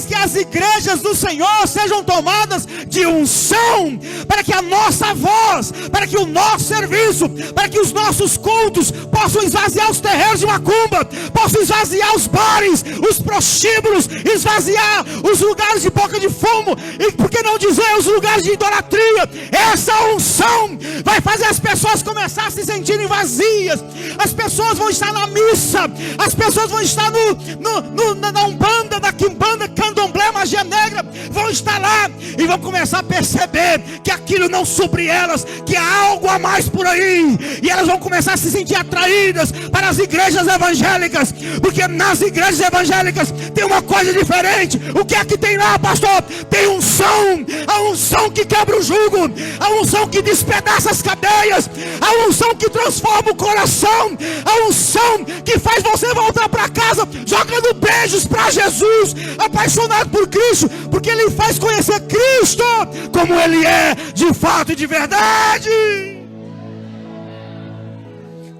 que as igrejas do Senhor sejam tomadas de unção, para que a nossa voz, para que o nosso serviço, para que os nossos cultos possam esvaziar os terreiros de macumba, possam esvaziar os bares, os prostíbulos, esvaziar os lugares de boca de fumo, e por que não dizer os lugares de idolatria. Essa unção vai fazer as pessoas começar a se sentirem vazias, as pessoas vão estar na missa, as pessoas vão estar na Umbanda, na Quimbanda, Candomblé, Magia Negra, vão estar lá e vão começar a perceber que aquilo não supre elas, que há algo a mais por aí, e elas vão começar a se sentir atraídas para as igrejas evangélicas, porque nas igrejas evangélicas tem uma coisa diferente. O que é que tem lá, pastor? Tem unção, a unção que quebra o jugo, a unção que despedaça as cadeias, a unção que transforma o coração, a unção que faz você voltar para casa jogando beijos para Jesus, apaixonado por Cristo, porque Ele faz conhecer Cristo como Ele é de fato e de verdade.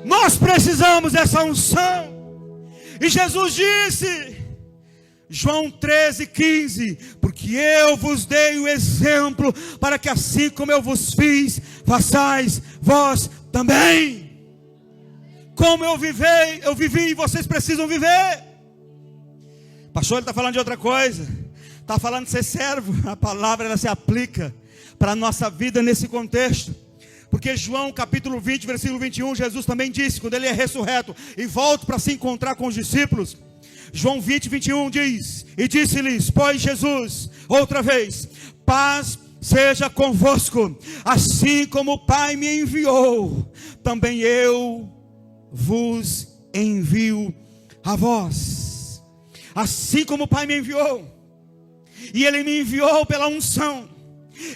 Nós precisamos dessa unção. E Jesus disse, João 13:15, porque eu vos dei o exemplo, para que assim como eu vos fiz, façais vós também. Como eu vivi e vocês precisam viver. Pastor, ele está falando de outra coisa. Está falando de ser servo. A palavra ela se aplica para a nossa vida nesse contexto. Porque João capítulo 20, versículo 21, Jesus também disse, quando ele é ressurreto e volta para se encontrar com os discípulos. João 20, 21 diz, e disse-lhes, pois Jesus, outra vez, paz seja convosco, assim como o Pai me enviou, também eu vos envio a vós. Assim como o Pai me enviou, e Ele me enviou pela unção,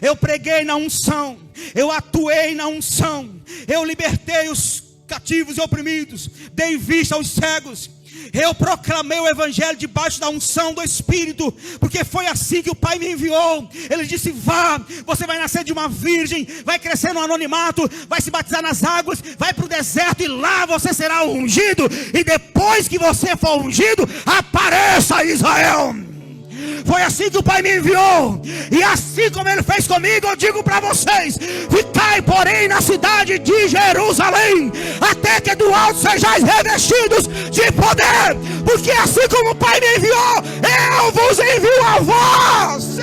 eu preguei na unção, eu atuei na unção, eu libertei os cativos e oprimidos, dei vista aos cegos, eu proclamei o evangelho debaixo da unção do Espírito, porque foi assim que o Pai me enviou. Ele disse, vá, você vai nascer de uma virgem, vai crescer no anonimato, vai se batizar nas águas, vai para o deserto e lá você será ungido, e depois que você for ungido, apareça a Israel. Foi assim que o Pai me enviou, e assim como Ele fez comigo, eu digo para vocês, ficai porém na cidade de Jerusalém, até que do alto sejais revestidos de poder, porque assim como o Pai me enviou, eu vos envio a vós.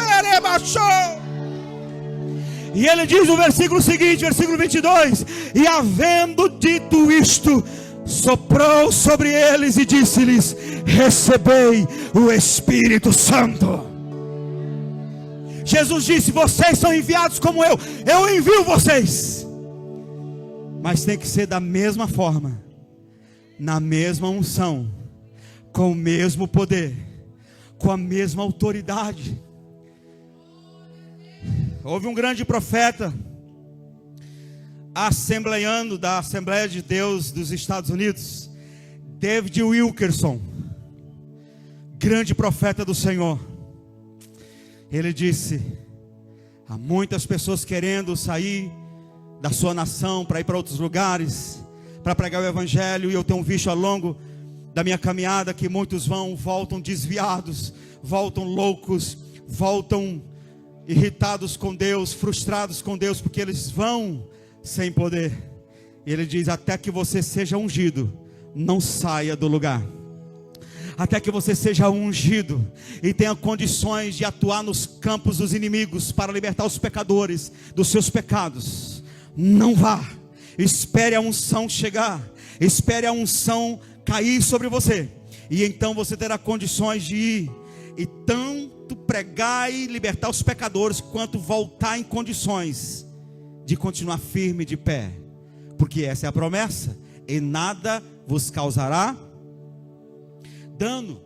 E ele diz no versículo seguinte, versículo 22, e havendo dito isto, soprou sobre eles e disse-lhes, recebei o Espírito Santo. Jesus disse, vocês são enviados como eu envio vocês, mas tem que ser da mesma forma, na mesma unção, com o mesmo poder, com a mesma autoridade. Houve um grande profeta assembleiano da Assembleia de Deus dos Estados Unidos, David Wilkerson, grande profeta do Senhor. Ele disse, há muitas pessoas querendo sair da sua nação para ir para outros lugares, para pregar o evangelho, e eu tenho visto ao longo da minha caminhada que muitos voltam desviados, voltam loucos, voltam irritados com Deus, frustrados com Deus, porque eles vão sem poder. E Ele diz: até que você seja ungido, não saia do lugar. Até que você seja ungido e tenha condições de atuar nos campos dos inimigos para libertar os pecadores dos seus pecados, não vá. Espere a unção chegar, espere a unção cair sobre você, e então você terá condições de ir e tanto pregar e libertar os pecadores, quanto voltar em condições de continuar firme de pé, porque essa é a promessa: e nada vos causará dano.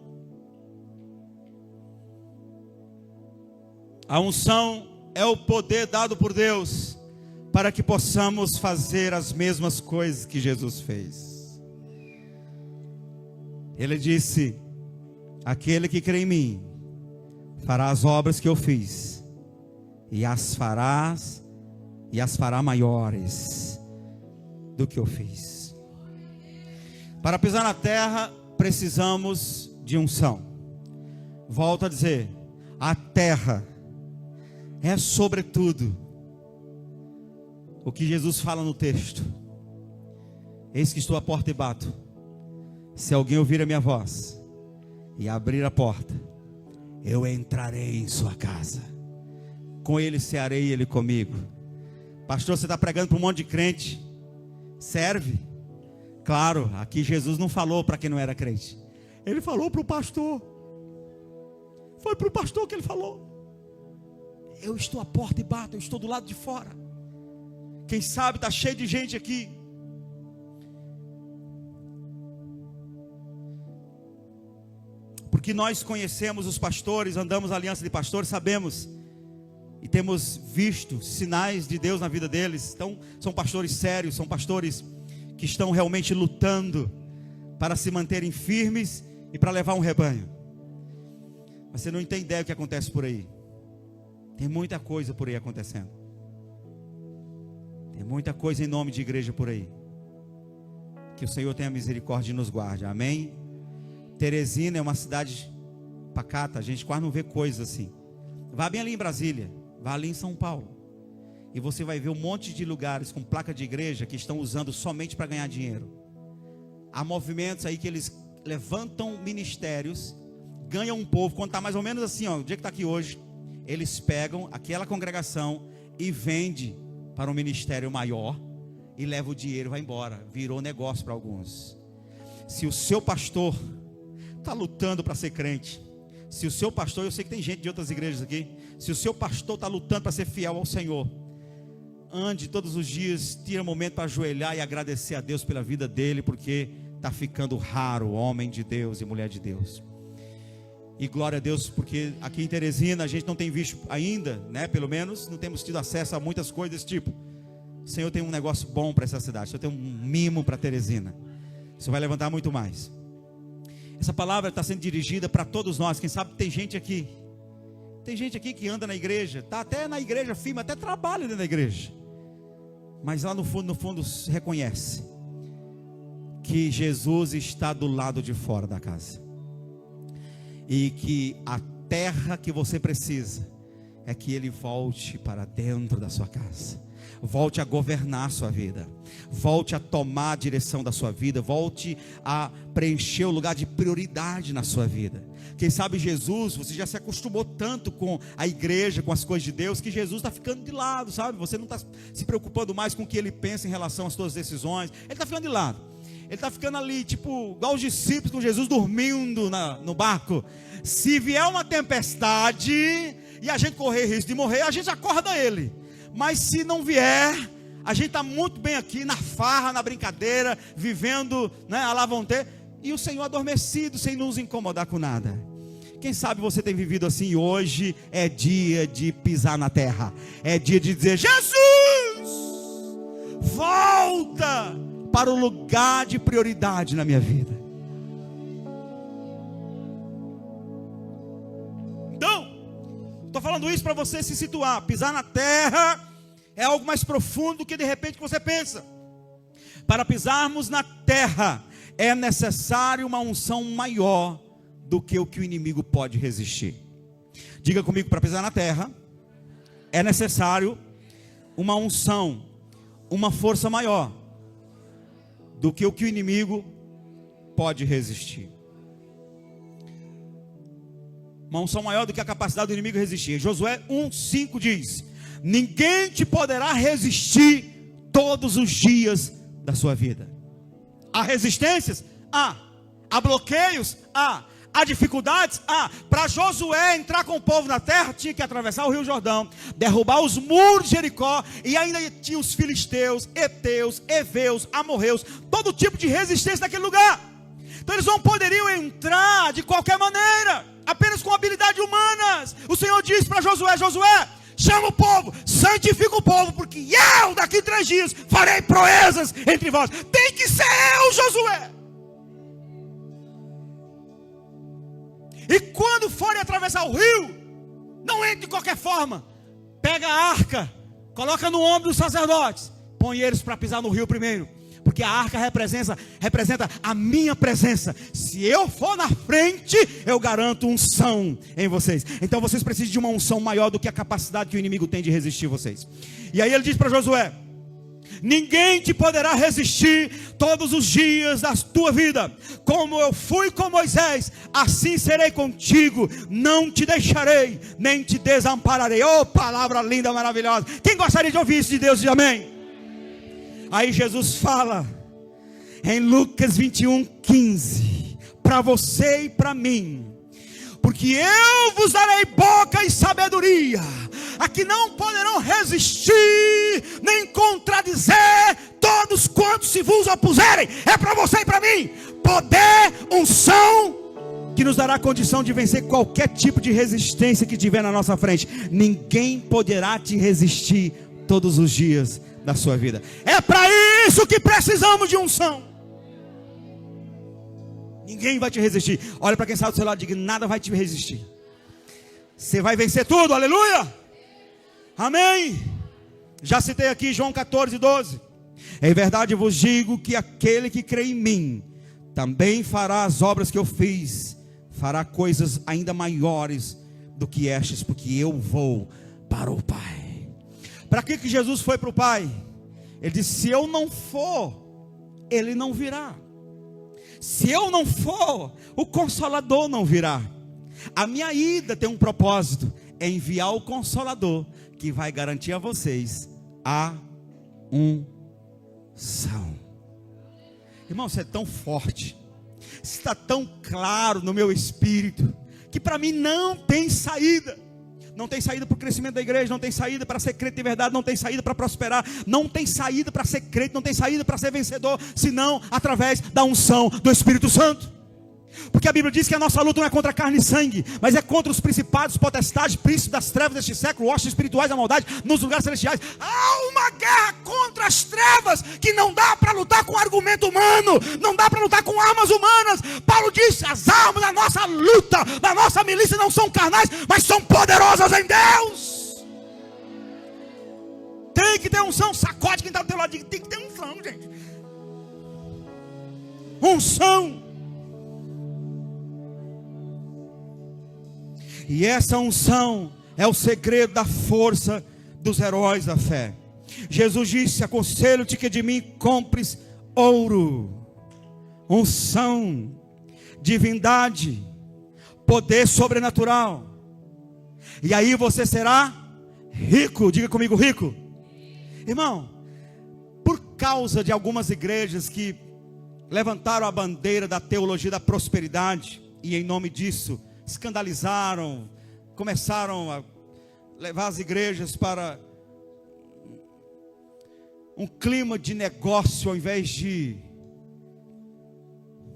A unção é o poder dado por Deus para que possamos fazer as mesmas coisas que Jesus fez. Ele disse: aquele que crê em mim fará as obras que eu fiz, e as fará maiores do que eu fiz. Para pisar na terra precisamos de unção. Volto a dizer, a terra é sobretudo o que Jesus fala no texto: eis que estou à porta e bato. Se alguém ouvir a minha voz e abrir a porta, eu entrarei em sua casa, com ele cearei e ele comigo. Pastor, você está pregando para um monte de crente, serve? Claro, aqui Jesus não falou para quem não era crente, Ele falou para o pastor. Foi para o pastor que Ele falou: eu estou à porta e bato, eu estou do lado de fora. Quem sabe está cheio de gente aqui. Porque nós conhecemos os pastores, andamos na aliança de pastores, sabemos e temos visto sinais de Deus na vida deles. Então, são pastores sérios, são pastores que estão realmente lutando para se manterem firmes e para levar um rebanho. Mas você não tem ideia do que acontece por aí. Tem muita coisa por aí acontecendo. Tem muita coisa em nome de igreja por aí. Que o Senhor tenha misericórdia e nos guarde, amém? Teresina é uma cidade pacata, a gente quase não vê coisas assim. Vá bem ali em Brasília, vá ali em São Paulo, e você vai ver um monte de lugares com placa de igreja que estão usando somente para ganhar dinheiro. Há movimentos aí que eles levantam ministérios, ganham um povo, quando está mais ou menos assim, ó, o dia que está aqui hoje, eles pegam aquela congregação e vendem para um ministério maior, e leva o dinheiro e vai embora. Virou negócio para alguns. Se o seu pastor está lutando para ser crente, se o seu pastor, eu sei que tem gente de outras igrejas aqui, se o seu pastor está lutando para ser fiel ao Senhor, ande todos os dias, tira um momento para ajoelhar e agradecer a Deus pela vida dele, porque está ficando raro homem de Deus e mulher de Deus. E glória a Deus, porque aqui em Teresina a gente não tem visto ainda, né? Pelo menos não temos tido acesso a muitas coisas desse tipo. O Senhor tem um negócio bom para essa cidade, o Senhor tem um mimo para Teresina. O Senhor vai levantar muito mais. Essa palavra está sendo dirigida para todos nós. Quem sabe tem gente aqui que anda na igreja, está até na igreja firme, até trabalha dentro da igreja, mas lá no fundo reconhece que Jesus está do lado de fora da casa, e que a terra que você precisa é que Ele volte para dentro da sua casa, volte a governar a sua vida, volte a tomar a direção da sua vida, volte a preencher o lugar de prioridade na sua vida. Quem sabe Jesus, você já se acostumou tanto com a igreja, com as coisas de Deus, que Jesus está ficando de lado, sabe? Você não está se preocupando mais com o que Ele pensa em relação às suas decisões. Ele está ficando de lado. Ele está ficando ali, tipo, igual os discípulos com Jesus dormindo no barco. Se vier uma tempestade e a gente correr risco de morrer, a gente acorda Ele. Mas se não vier, a gente está muito bem aqui na farra, na brincadeira, vivendo, né, a lá vão ter, e o Senhor adormecido, sem nos incomodar com nada. Quem sabe você tem vivido assim, e hoje é dia de pisar na terra, é dia de dizer: Jesus, volta para o lugar de prioridade na minha vida. Então, estou falando isso para você se situar. Pisar na terra é algo mais profundo do que de repente que você pensa. Para pisarmos na terra é necessário uma unção maior do que o inimigo pode resistir. Diga comigo, para pisar na terra, é necessário uma unção, uma força maior do que o inimigo pode resistir. Uma unção maior do que a capacidade do inimigo resistir. Josué 1:5 diz: ninguém te poderá resistir todos os dias da sua vida. Há resistências? Há bloqueios? Há dificuldades? Para Josué entrar com o povo na terra, tinha que atravessar o Rio Jordão, derrubar os muros de Jericó, e ainda tinha os filisteus, heteus, heveus, amorreus, todo tipo de resistência naquele lugar. Então eles não poderiam entrar de qualquer maneira, apenas com habilidades humanas. O Senhor disse para Josué: Josué, chama o povo, santifica o povo, porque eu daqui 3 dias farei proezas entre vós. Tem que ser eu, Josué. E quando forem atravessar o rio, não entre de qualquer forma. Pega a arca, coloca no ombro dos sacerdotes, põe eles para pisar no rio primeiro, porque a arca representa a minha presença. Se eu for na frente, eu garanto unção em vocês. Então vocês precisam de uma unção maior do que a capacidade que o inimigo tem de resistir vocês. E aí ele diz para Josué: ninguém te poderá resistir todos os dias da tua vida. Como eu fui com Moisés, assim serei contigo. Não te deixarei, nem te desampararei. Oh, palavra linda, maravilhosa. Quem gostaria de ouvir isso de Deus, diz amém. Aí Jesus fala em Lucas 21:15, para você e para mim: porque eu vos darei boca e sabedoria, a que não poderão resistir, nem contradizer todos quantos se vos opuserem. É para você e para mim, poder, unção, que nos dará condição de vencer qualquer tipo de resistência que tiver na nossa frente. Ninguém poderá te resistir todos os dias da sua vida. É para isso que precisamos de unção. Ninguém vai te resistir. Olha para quem está do seu lado e diga: nada vai te resistir. Você vai vencer tudo, aleluia. Amém. Já citei aqui João 14:12. Em verdade vos digo que aquele que crê em mim também fará as obras que eu fiz, fará coisas ainda maiores do que estas, porque eu vou para o Pai. Para que Jesus foi para o Pai? Ele disse: se eu não for, ele não virá. Se eu não for, o Consolador não virá. A minha ida tem um propósito: é enviar o Consolador, que vai garantir a vocês a unção. Irmão, isso é tão forte, está tão claro no meu espírito, que para mim não tem saída. Não tem saída para o crescimento da igreja, não tem saída para ser crente de verdade, não tem saída para prosperar, não tem saída para ser crente, não tem saída para ser vencedor, senão através da unção do Espírito Santo. Porque a Bíblia diz que a nossa luta não é contra carne e sangue, mas é contra os principados, potestades, príncipes das trevas deste século, hostes espirituais da maldade nos lugares celestiais. Há uma guerra contra as trevas que não dá para lutar com argumento humano, não dá para lutar com armas humanas. Paulo diz: as armas da nossa luta, da nossa milícia não são carnais, mas são poderosas em Deus. Tem que ter unção. Sacode quem está do teu lado, tem que ter unção, gente. Unção. E essa unção é o segredo da força dos heróis da fé. Jesus disse: aconselho-te que de mim compres ouro, unção, divindade, poder sobrenatural, e aí você será rico. Diga comigo, rico. Irmão, por causa de algumas igrejas que levantaram a bandeira da teologia da prosperidade, e em nome disso escandalizaram, começaram a levar as igrejas para um clima de negócio, ao invés de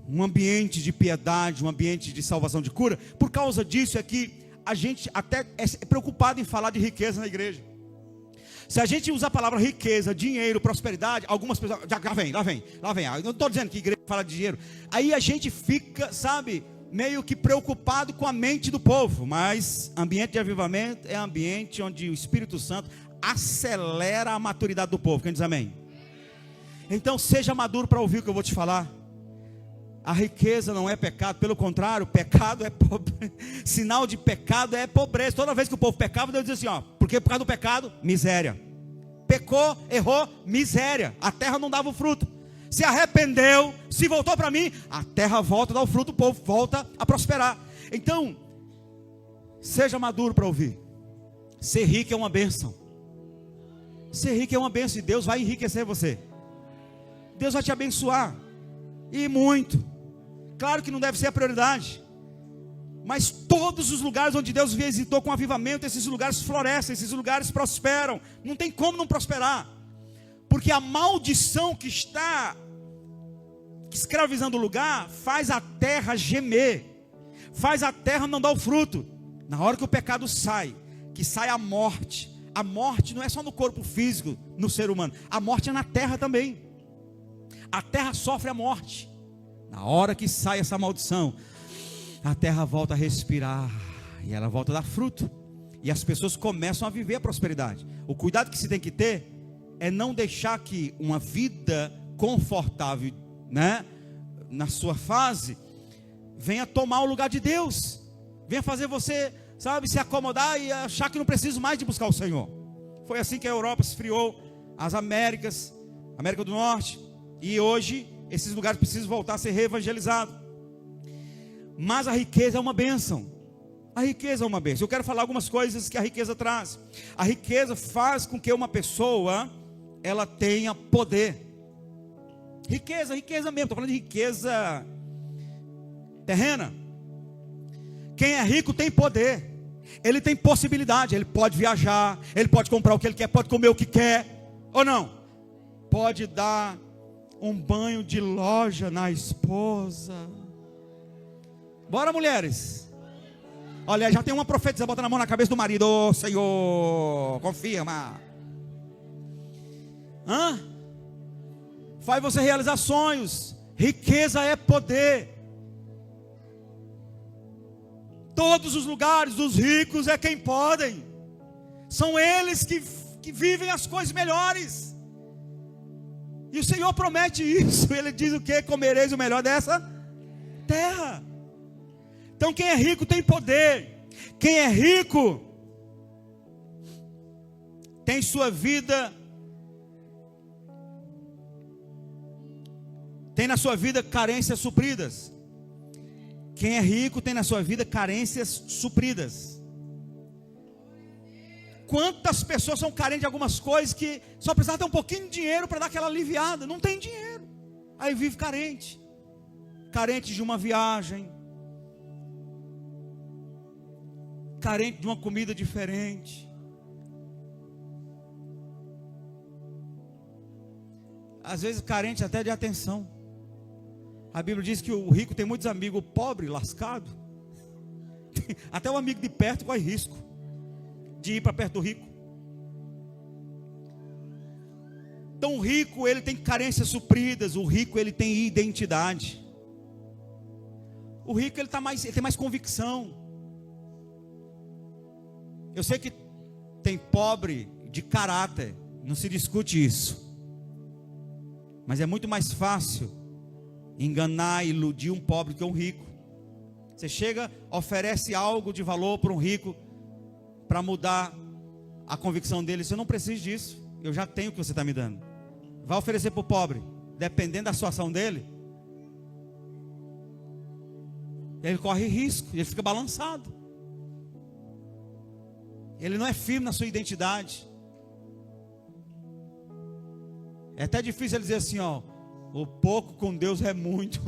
um ambiente de piedade, um ambiente de salvação, de cura. Por causa disso é que a gente até é preocupado em falar de riqueza na igreja. Se a gente usar a palavra riqueza, dinheiro, prosperidade, algumas pessoas, lá vem. Eu não estou dizendo que a igreja fala de dinheiro. Aí a gente fica, sabe, meio que preocupado com a mente do povo. Mas ambiente de avivamento é ambiente onde o Espírito Santo acelera a maturidade do povo. Quem diz amém? Então seja maduro para ouvir o que eu vou te falar. A riqueza não é pecado, pelo contrário, pecado é sinal de pecado é pobreza. Toda vez que o povo pecava, Deus dizia assim, porque por causa do pecado, miséria. Pecou, errou, miséria. A terra não dava o fruto. Se arrependeu, se voltou para mim, a terra volta a dar o fruto, o povo volta a prosperar. Então, seja maduro para ouvir. Ser rico é uma bênção. Ser rico é uma bênção e Deus vai enriquecer você. Deus vai te abençoar. E muito. Claro que não deve ser a prioridade. Mas todos os lugares onde Deus visitou com avivamento, esses lugares florescem, esses lugares prosperam. Não tem como não prosperar. Porque a maldição que está escravizando o lugar faz a terra gemer. Faz a terra não dar o fruto. Na hora que o pecado sai, que sai a morte. A morte não é só no corpo físico, no ser humano. A morte é na terra também. A terra sofre a morte. Na hora que sai essa maldição, a terra volta a respirar. E ela volta a dar fruto. E as pessoas começam a viver a prosperidade. O cuidado que se tem que ter é não deixar que uma vida confortável, né, na sua fase, venha tomar o lugar de Deus. Venha fazer você, sabe, se acomodar e achar que não precisa mais de buscar o Senhor. Foi assim que a Europa se esfriou, as Américas, América do Norte. E hoje, esses lugares precisam voltar a ser reevangelizados. Mas a riqueza é uma bênção. A riqueza é uma bênção. Eu quero falar algumas coisas que a riqueza traz. A riqueza faz com que uma pessoa, ela tenha poder. Riqueza mesmo. Estou falando de riqueza terrena. Quem é rico tem poder. Ele tem possibilidade. Ele pode viajar. Ele pode comprar o que ele quer. Pode comer o que quer. Ou não? Pode dar um banho de loja na esposa. Bora, mulheres. Olha, já tem uma profetisa botando a mão na cabeça do marido. Ô, Senhor, confirma. Faz você realizar sonhos. Riqueza é poder. Todos os lugares dos ricos é quem podem. São eles que vivem as coisas melhores. E o Senhor promete isso. Ele diz o que? Comereis o melhor dessa terra. Então quem é rico tem poder. Quem é rico tem sua vida, tem na sua vida carências supridas. Quem é rico tem na sua vida carências supridas. Quantas pessoas são carentes de algumas coisas que só precisam ter um pouquinho de dinheiro para dar aquela aliviada. Não tem dinheiro, aí vive carente. Carente de uma viagem, carente de uma comida diferente. Às vezes carente até de atenção. A Bíblia diz que o rico tem muitos amigos, o pobre, lascado. Até o amigo de perto corre risco de ir para perto do rico. Então o rico, ele tem carências supridas. O rico, ele tem identidade. O rico, ele tem mais convicção. Eu sei que tem pobre de caráter, não se discute isso. Mas é muito mais fácil enganar e iludir um pobre que um rico. Você chega, oferece algo de valor para um rico, para mudar a convicção dele. Você não precisa disso, eu já tenho o que você está me dando. Vai oferecer para o pobre, dependendo da situação dele, ele corre risco, ele fica balançado. Ele não é firme na sua identidade. É até difícil ele dizer assim, ó, o pouco com Deus é muito.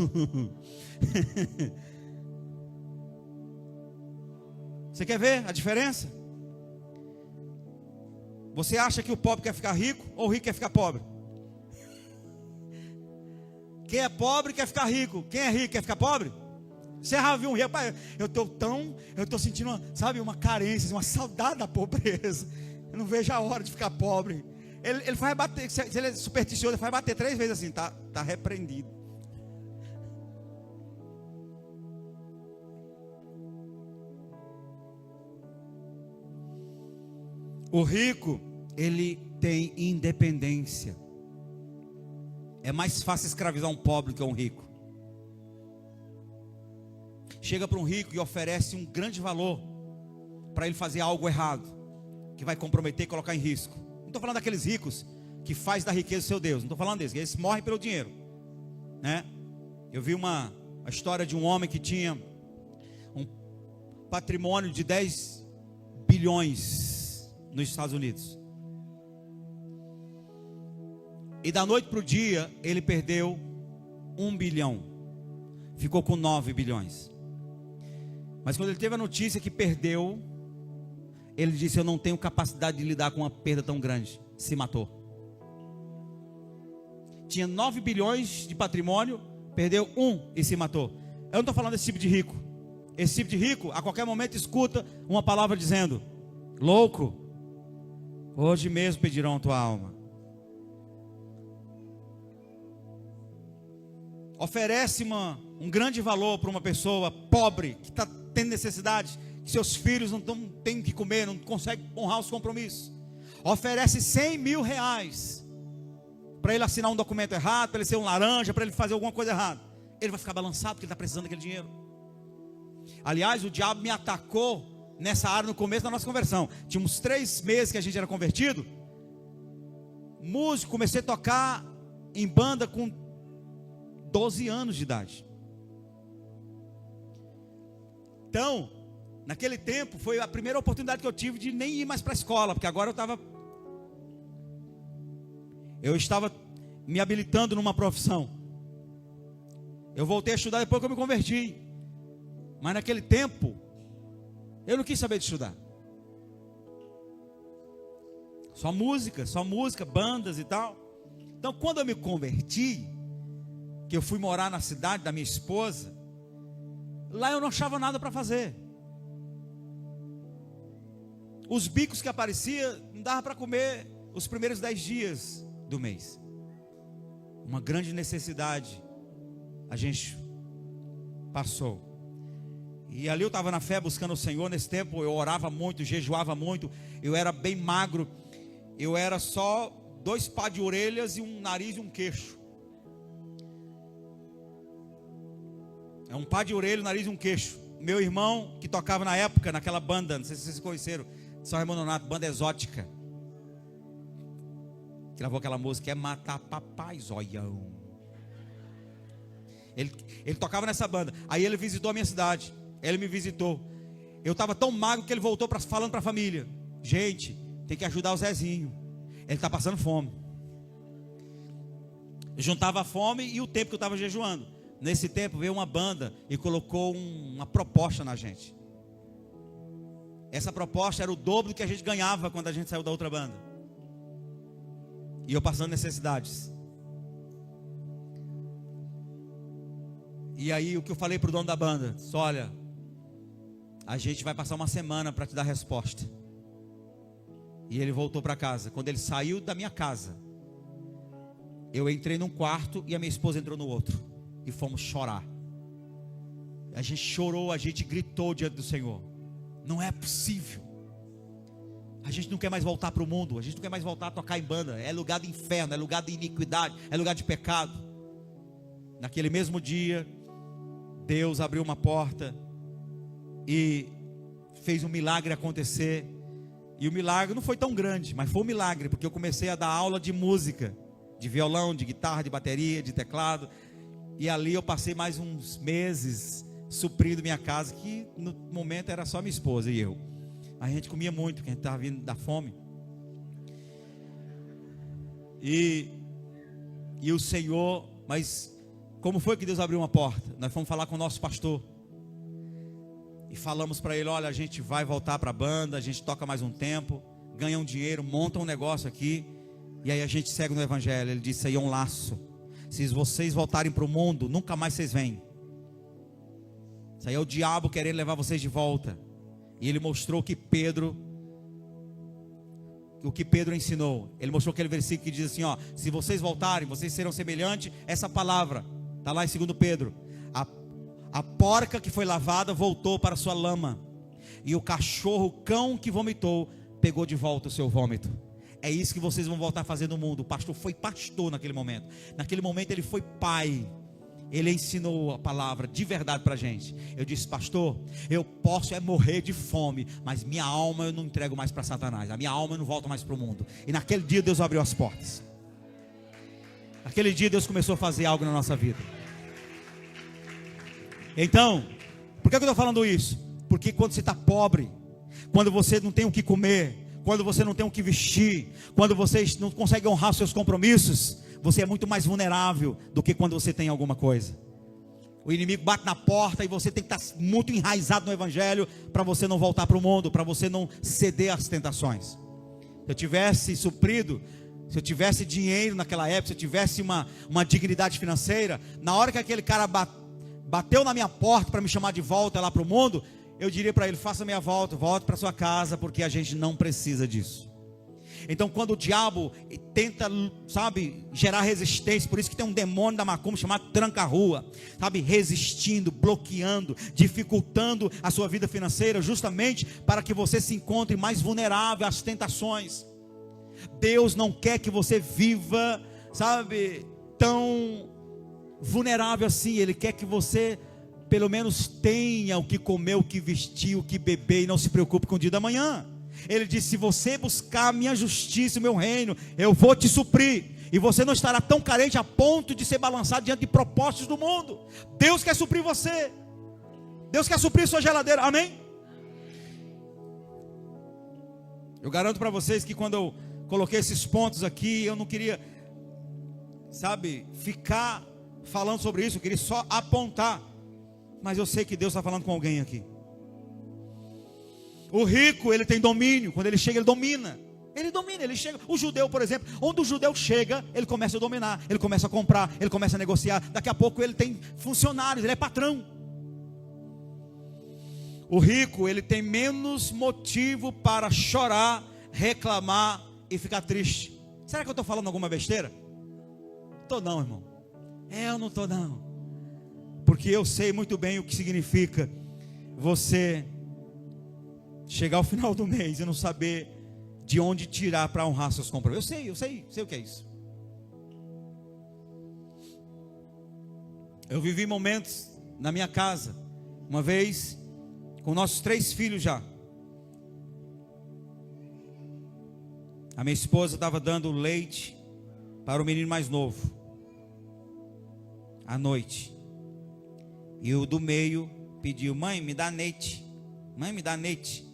Você quer ver a diferença? Você acha que o pobre quer ficar rico ou o rico quer ficar pobre? Quem é pobre quer ficar rico. Quem é rico quer ficar pobre? Você já viu um rico? Eu estou sentindo uma carência, uma saudade da pobreza. Eu não vejo a hora de ficar pobre. Ele vai bater, se ele é supersticioso, ele vai bater 3 vezes assim, tá repreendido. O rico, ele tem independência. É mais fácil escravizar um pobre que um rico. chega para um rico e oferece um grande valor para ele fazer algo errado, que vai comprometer e colocar em risco. Não estou falando daqueles ricos que faz da riqueza seu Deus, não estou falando deles, eles morrem pelo dinheiro, né? Eu vi a história de um homem que tinha um patrimônio de 10 bilhões nos Estados Unidos. E da noite para o dia, ele perdeu 1 bilhão. Ficou com 9 bilhões. Mas quando ele teve a notícia que perdeu, ele disse: eu não tenho capacidade de lidar com uma perda tão grande. Se matou. Tinha 9 bilhões de patrimônio, perdeu 1 e se matou. Eu não estou falando desse tipo de rico. Esse tipo de rico, a qualquer momento escuta uma palavra dizendo: louco, hoje mesmo pedirão a tua alma. Oferece um grande valor para uma pessoa pobre, que está tendo necessidade, que seus filhos não têm que comer, não conseguem honrar os compromissos. Oferece 100 mil reais para ele assinar um documento errado, para ele ser um laranja, para ele fazer alguma coisa errada. Ele vai ficar balançado porque ele está precisando daquele dinheiro. Aliás, o diabo me atacou nessa área no começo da nossa conversão. Tinha uns 3 meses que a gente era convertido. Músico, comecei a tocar em banda com 12 anos de idade. Então, naquele tempo, foi a primeira oportunidade que eu tive de nem ir mais para a escola, porque agora eu estava me habilitando numa profissão. Eu voltei a estudar depois que eu me converti. Mas naquele tempo, eu não quis saber de estudar. Só música, bandas e tal. Então, quando eu me converti, que eu fui morar na cidade da minha esposa, lá eu não achava nada para fazer. Os bicos que apareciam, não dava para comer os primeiros 10 dias do mês. Uma grande necessidade a gente passou. E ali eu estava na fé buscando o Senhor. Nesse tempo eu orava muito, jejuava muito. Eu era bem magro. Eu era só 2 pás de orelhas e um nariz e um queixo. É um pá de orelha, um nariz e um queixo. Meu irmão, que tocava na época, naquela banda, não sei se vocês conheceram, São Raimundo Nonato, banda exótica, que gravou aquela música, é matar papai zoião. Ele tocava nessa banda. Aí ele visitou a minha cidade. Ele me visitou. Eu estava tão magro que ele voltou falando para a família: gente, tem que ajudar o Zezinho, ele está passando fome. Eu juntava a fome e o tempo que eu estava jejuando. Nesse tempo veio uma banda e colocou uma proposta na gente. Essa proposta era o dobro do que a gente ganhava quando a gente saiu da outra banda. E eu passando necessidades. E aí o que eu falei para o dono da banda: disse, olha, a gente vai passar uma semana para te dar resposta. E ele voltou para casa. Quando ele saiu da minha casa, eu entrei num quarto e a minha esposa entrou no outro. E fomos chorar. A gente chorou, a gente gritou diante do Senhor. Não é possível. A gente não quer mais voltar para o mundo. A gente não quer mais voltar a tocar em banda. É lugar de inferno, é lugar de iniquidade, é lugar de pecado. Naquele mesmo dia, Deus abriu uma porta e fez um milagre acontecer. E o milagre não foi tão grande, mas foi um milagre, porque eu comecei a dar aula de música, de violão, de guitarra, de bateria, de teclado. E ali eu passei mais uns meses suprindo minha casa, que no momento era só minha esposa e eu. A gente comia muito, porque a gente estava vindo da fome. E o Senhor, mas como foi que Deus abriu uma porta? Nós fomos falar com o nosso pastor. E falamos para ele: olha, a gente vai voltar para a banda, a gente toca mais um tempo, ganha um dinheiro, monta um negócio aqui, e aí a gente segue no evangelho. Ele disse: aí é um laço. Se vocês voltarem para o mundo, nunca mais vocês vêm. Isso aí é o diabo querendo levar vocês de volta. E ele mostrou que o que Pedro ensinou. Ele mostrou aquele versículo que diz assim, ó: se vocês voltarem, vocês serão semelhantes. Essa palavra está lá em 2 Pedro. A porca que foi lavada voltou para a sua lama, e o cachorro, o cão que vomitou, pegou de volta o seu vômito. É isso que vocês vão voltar a fazer no mundo. O pastor foi pastor naquele momento. Naquele momento ele foi pai. ele ensinou a palavra de verdade para a gente. Eu disse: pastor, eu posso morrer de fome, mas minha alma eu não entrego mais para Satanás, a minha alma eu não volto mais para o mundo. E naquele dia Deus abriu as portas. Naquele dia Deus começou a fazer algo na nossa vida. Então, por que eu estou falando isso? Porque quando você está pobre, quando você não tem o que comer, quando você não tem o que vestir, quando você não consegue honrar seus compromissos, você é muito mais vulnerável do que quando você tem alguma coisa. O inimigo bate na porta e você tem que estar muito enraizado no evangelho para você não voltar para o mundo, para você não ceder às tentações. Se eu tivesse suprido, se eu tivesse dinheiro naquela época, se eu tivesse uma dignidade financeira, na hora que aquele cara bateu na minha porta para me chamar de volta lá para o mundo, eu diria para ele: faça minha volta, volte para sua casa, porque a gente não precisa disso. Então, quando o diabo tenta, gerar resistência, por isso que tem um demônio da macumba chamado tranca-rua, resistindo, bloqueando, dificultando a sua vida financeira, justamente para que você se encontre mais vulnerável às tentações. Deus não quer que você viva, tão vulnerável assim. Ele quer que você pelo menos tenha o que comer, o que vestir, o que beber, e não se preocupe com o dia da manhã. Ele disse: se você buscar a minha justiça, o meu reino, eu vou te suprir, e você não estará tão carente a ponto de ser balançado diante de propostas do mundo. Deus quer suprir você. Deus quer suprir sua geladeira, amém? Eu garanto para vocês que quando eu coloquei esses pontos aqui, eu não queria, ficar falando sobre isso, eu queria só apontar. Mas eu sei que Deus está falando com alguém aqui. O rico, ele tem domínio. Quando ele chega, ele domina. Ele chega. O judeu, por exemplo, onde o judeu chega, ele começa a dominar, ele começa a comprar, ele começa a negociar. Daqui a pouco ele tem funcionários, ele é patrão. O rico, ele tem menos motivo para chorar, reclamar e ficar triste. Será que eu estou falando alguma besteira? Estou não, irmão. Eu não estou não. Porque eu sei muito bem o que significa você chegar ao final do mês e não saber de onde tirar para honrar seus compromissos. Eu sei o que é isso. Eu vivi momentos na minha casa, uma vez, com nossos 3 filhos já. A minha esposa estava dando leite para o menino mais novo, à noite. E o do meio pediu: mãe, me dá leite. Mãe, me dá leite.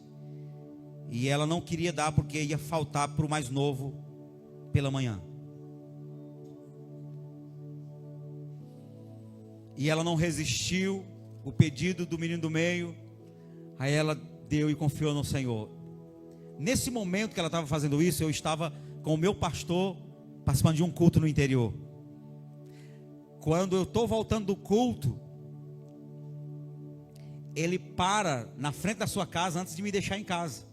E ela não queria dar porque ia faltar para o mais novo pela manhã. E ela não resistiu o pedido do menino do meio. Aí ela deu e confiou no Senhor. Nesse momento que ela estava fazendo isso, eu estava com o meu pastor participando de um culto no interior. Quando eu estou voltando do culto, ele para na frente da sua casa antes de me deixar em casa.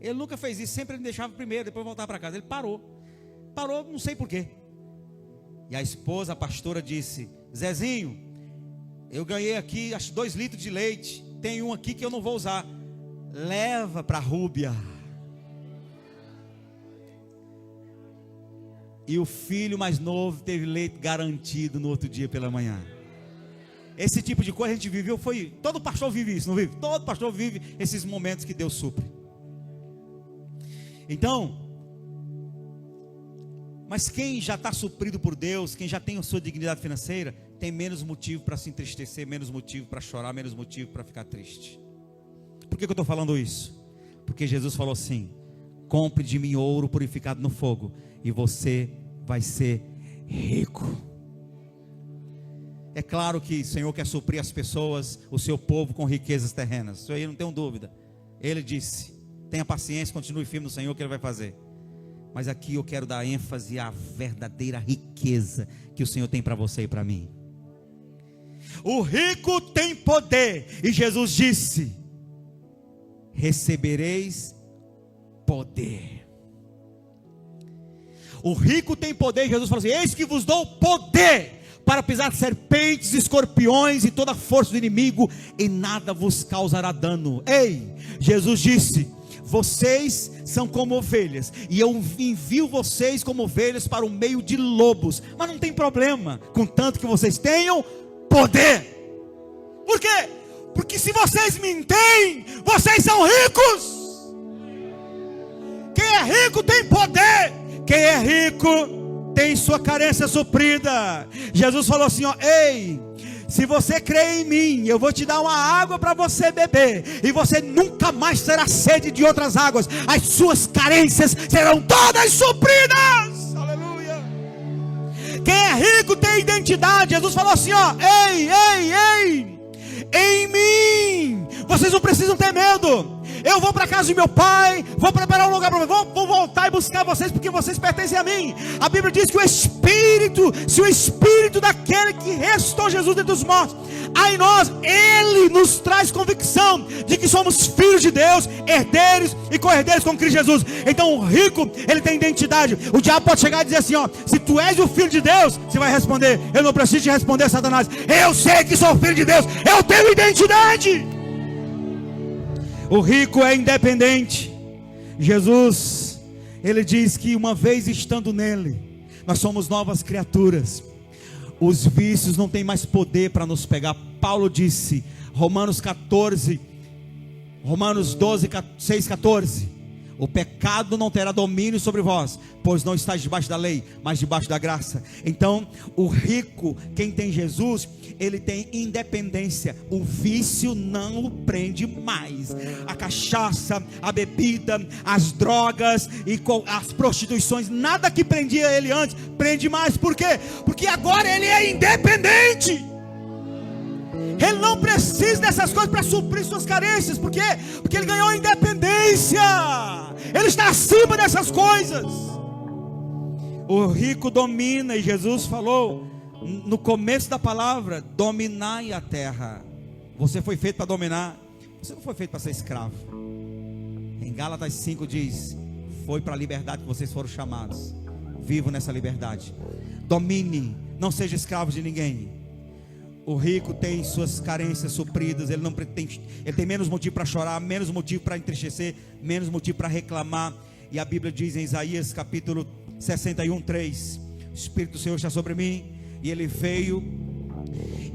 Ele nunca fez isso, sempre ele me deixava primeiro, depois voltar para casa. Ele parou, não sei porquê. E a esposa, a pastora, disse: Zezinho, eu ganhei aqui acho 2 litros de leite, tem um aqui que eu não vou usar, leva para a Rúbia. E o filho mais novo teve leite garantido no outro dia pela manhã. Esse tipo de coisa a gente viveu, todo pastor vive isso, não vive? Todo pastor vive esses momentos que Deus supre. Então, mas quem já está suprido por Deus, quem já tem a sua dignidade financeira, tem menos motivo para se entristecer, menos motivo para chorar, menos motivo para ficar triste. Por que eu estou falando isso? Porque Jesus falou assim: compre de mim ouro purificado no fogo, e você vai ser rico. É claro que o Senhor quer suprir as pessoas, o seu povo, com riquezas terrenas. Isso aí não tenho dúvida. Ele disse: tenha paciência, continue firme no Senhor, que Ele vai fazer. Mas aqui eu quero dar ênfase à verdadeira riqueza que o Senhor tem para você e para mim. O rico tem poder, e Jesus disse: recebereis poder. O rico tem poder, e Jesus falou assim: eis que vos dou poder para pisar serpentes, escorpiões e toda a força do inimigo, e nada vos causará dano. Ei, Jesus disse: vocês são como ovelhas, e eu envio vocês como ovelhas para o meio de lobos. Mas não tem problema, contanto que vocês tenham poder. Por quê? Porque se vocês me têm, vocês são ricos. Quem é rico tem poder. Quem é rico tem sua carência suprida. Jesus falou assim, ó: ei, se você crê em mim, eu vou te dar uma água para você beber, e você nunca mais terá sede de outras águas. As suas carências serão todas supridas. Aleluia. Quem é rico tem identidade. Jesus falou assim, ó: ei, em mim vocês não precisam ter medo. Eu vou para a casa de meu pai, vou preparar um lugar para vocês, vou voltar e buscar vocês, porque vocês pertencem a mim. A Bíblia diz que se o Espírito daquele que ressuscitou Jesus dentre os mortos há em nós, Ele nos traz convicção de que somos filhos de Deus, herdeiros e co-herdeiros com Cristo Jesus. Então o rico, ele tem identidade. O diabo pode chegar e dizer assim, ó: se tu és o filho de Deus, você vai responder: eu não preciso te responder, Satanás, eu sei que sou filho de Deus, eu tenho identidade. O rico é independente. Jesus, ele diz que uma vez estando nele, nós somos novas criaturas. Os vícios não têm mais poder para nos pegar. Paulo disse, Romanos 12, 6, 14: o pecado não terá domínio sobre vós, pois não estáis debaixo da lei, mas debaixo da graça. Então, o rico, quem tem Jesus, ele tem independência. O vício não o prende mais. A cachaça, a bebida, as drogas e as prostituições, nada que prendia ele antes, prende mais. Por quê? Porque agora ele é independente. Ele não precisa dessas coisas para suprir suas carências. Por quê? Porque ele ganhou independência. Ele está acima dessas coisas. O rico domina, e Jesus falou no começo da palavra: dominai a terra. Você foi feito para dominar. Você não foi feito para ser escravo. Em Gálatas 5 diz: foi para a liberdade que vocês foram chamados. Vivam nessa liberdade. Domine, não seja escravo de ninguém. O rico tem suas carências supridas. Ele tem menos motivo para chorar, menos motivo para entristecer, menos motivo para reclamar. E a Bíblia diz em Isaías capítulo 61, 3: o Espírito do Senhor está sobre mim, e Ele veio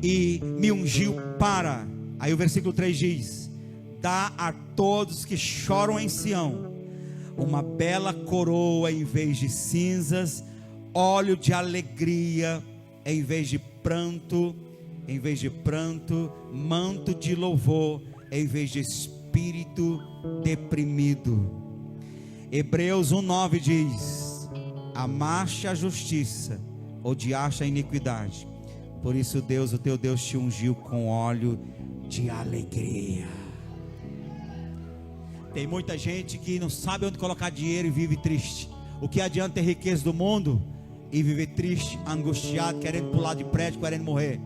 e me ungiu para... Aí o versículo 3 diz: dá a todos que choram em Sião uma bela coroa em vez de cinzas, óleo de alegria em vez de pranto, manto de louvor em vez de espírito deprimido. Hebreus 1:9 diz: amaste a justiça, odiaste a iniquidade, por isso Deus, o teu Deus, te ungiu com óleo de alegria. Tem muita gente que não sabe onde colocar dinheiro e vive triste. O que adianta ter riqueza do mundo e viver triste, angustiado, querendo pular de prédio, querendo morrer?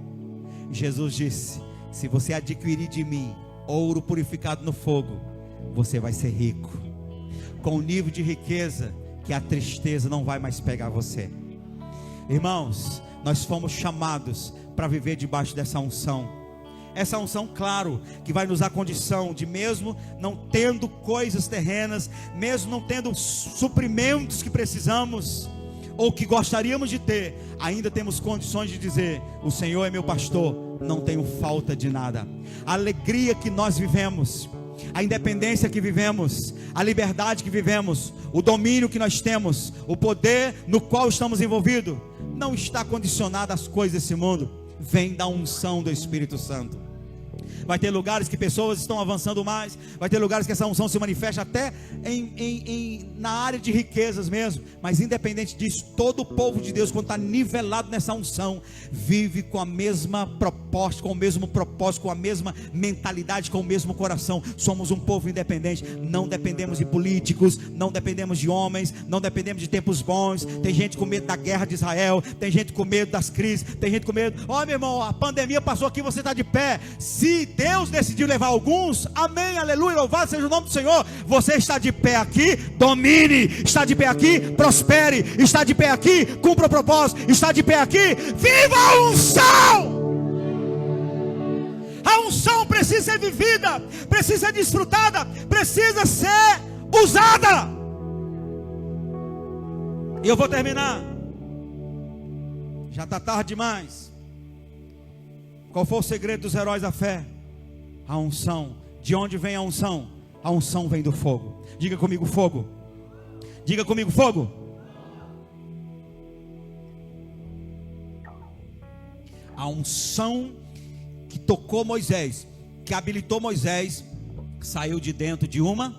Jesus disse: se você adquirir de mim ouro purificado no fogo, você vai ser rico, com um nível de riqueza que a tristeza não vai mais pegar você. Irmãos, nós fomos chamados para viver debaixo dessa unção. Essa unção, claro, que vai nos dar condição de, mesmo não tendo coisas terrenas, mesmo não tendo suprimentos que precisamos ou que gostaríamos de ter, ainda temos condições de dizer: o Senhor é meu pastor, não tenho falta de nada. A alegria que nós vivemos, a independência que vivemos, a liberdade que vivemos, o domínio que nós temos, o poder no qual estamos envolvidos, não está condicionado às coisas desse mundo, vem da unção do Espírito Santo. Vai ter lugares que pessoas estão avançando mais, vai ter lugares que essa unção se manifesta até na área de riquezas mesmo, mas independente disso, todo o povo de Deus, quando está nivelado nessa unção, vive com a mesma proposta, com o mesmo propósito, com a mesma mentalidade, com o mesmo coração. Somos um povo independente, não dependemos de políticos, não dependemos de homens, não dependemos de tempos bons. Tem gente com medo da guerra de Israel, tem gente com medo das crises, tem gente com medo: ó, meu irmão, a pandemia passou aqui, você está de pé. Se Deus decidiu levar alguns, amém, aleluia, louvado seja o nome do Senhor. Você está de pé aqui, domine. Está de pé aqui, prospere. Está de pé aqui, cumpra o propósito. Está de pé aqui, viva a unção. A unção precisa ser vivida, precisa ser desfrutada, precisa ser usada. E eu vou terminar. Já está tarde demais. Qual foi o segredo dos heróis da fé? A unção. De onde vem a unção? A unção vem do fogo. Diga comigo, fogo. Diga comigo, fogo. A unção que tocou Moisés, que habilitou Moisés, saiu de dentro de uma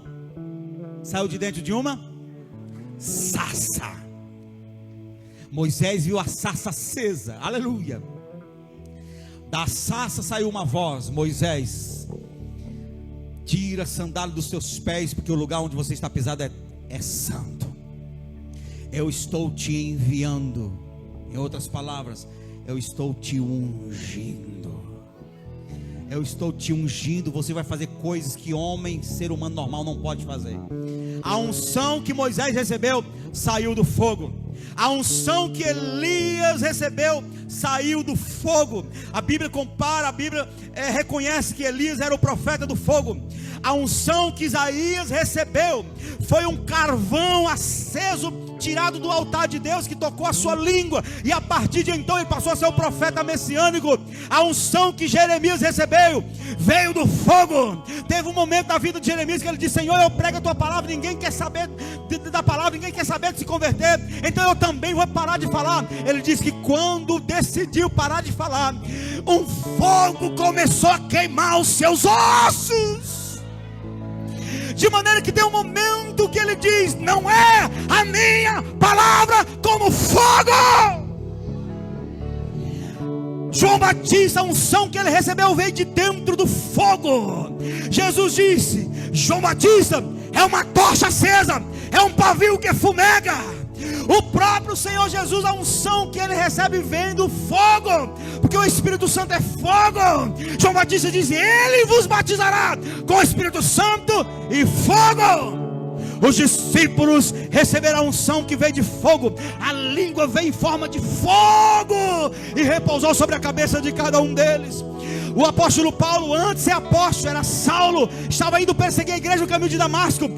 sarça. Moisés viu a sarça acesa, aleluia. Da sarça saiu uma voz: Moisés, tira a sandália dos seus pés, porque o lugar onde você está pisado é santo. Eu estou te enviando. Em outras palavras, eu estou te ungindo. Eu estou te ungindo. Você vai fazer coisas que homem, ser humano normal não pode fazer. A unção que Moisés recebeu saiu do fogo. A unção que Elias recebeu saiu do fogo. A Bíblia compara, a Bíblia reconhece que Elias era o profeta do fogo. A unção que Isaías recebeu foi um carvão aceso, tirado do altar de Deus, que tocou a sua língua, e a partir de então ele passou a ser o profeta messiânico. A unção que Jeremias recebeu veio do fogo. Teve um momento da vida de Jeremias que ele disse: Senhor, eu prego a tua palavra, ninguém quer saber da palavra, ninguém quer saber de se converter, então eu também vou parar de falar. Ele disse que quando decidiu parar de falar, um fogo começou a queimar os seus ossos, de maneira que tem um momento que ele diz: não é a minha palavra como fogo. João Batista, a unção que ele recebeu veio de dentro do fogo. Jesus disse: João Batista é uma tocha acesa, é um pavio que fumega. O próprio Senhor Jesus, a unção que ele recebe vem do fogo, porque o Espírito Santo é fogo. João Batista diz: ele vos batizará com o Espírito Santo e fogo. Os discípulos receberam a unção que veio de fogo. A língua veio em forma de fogo e repousou sobre a cabeça de cada um deles. O apóstolo Paulo, antes de ser apóstolo, era Saulo, estava indo perseguir a igreja no caminho de Damasco,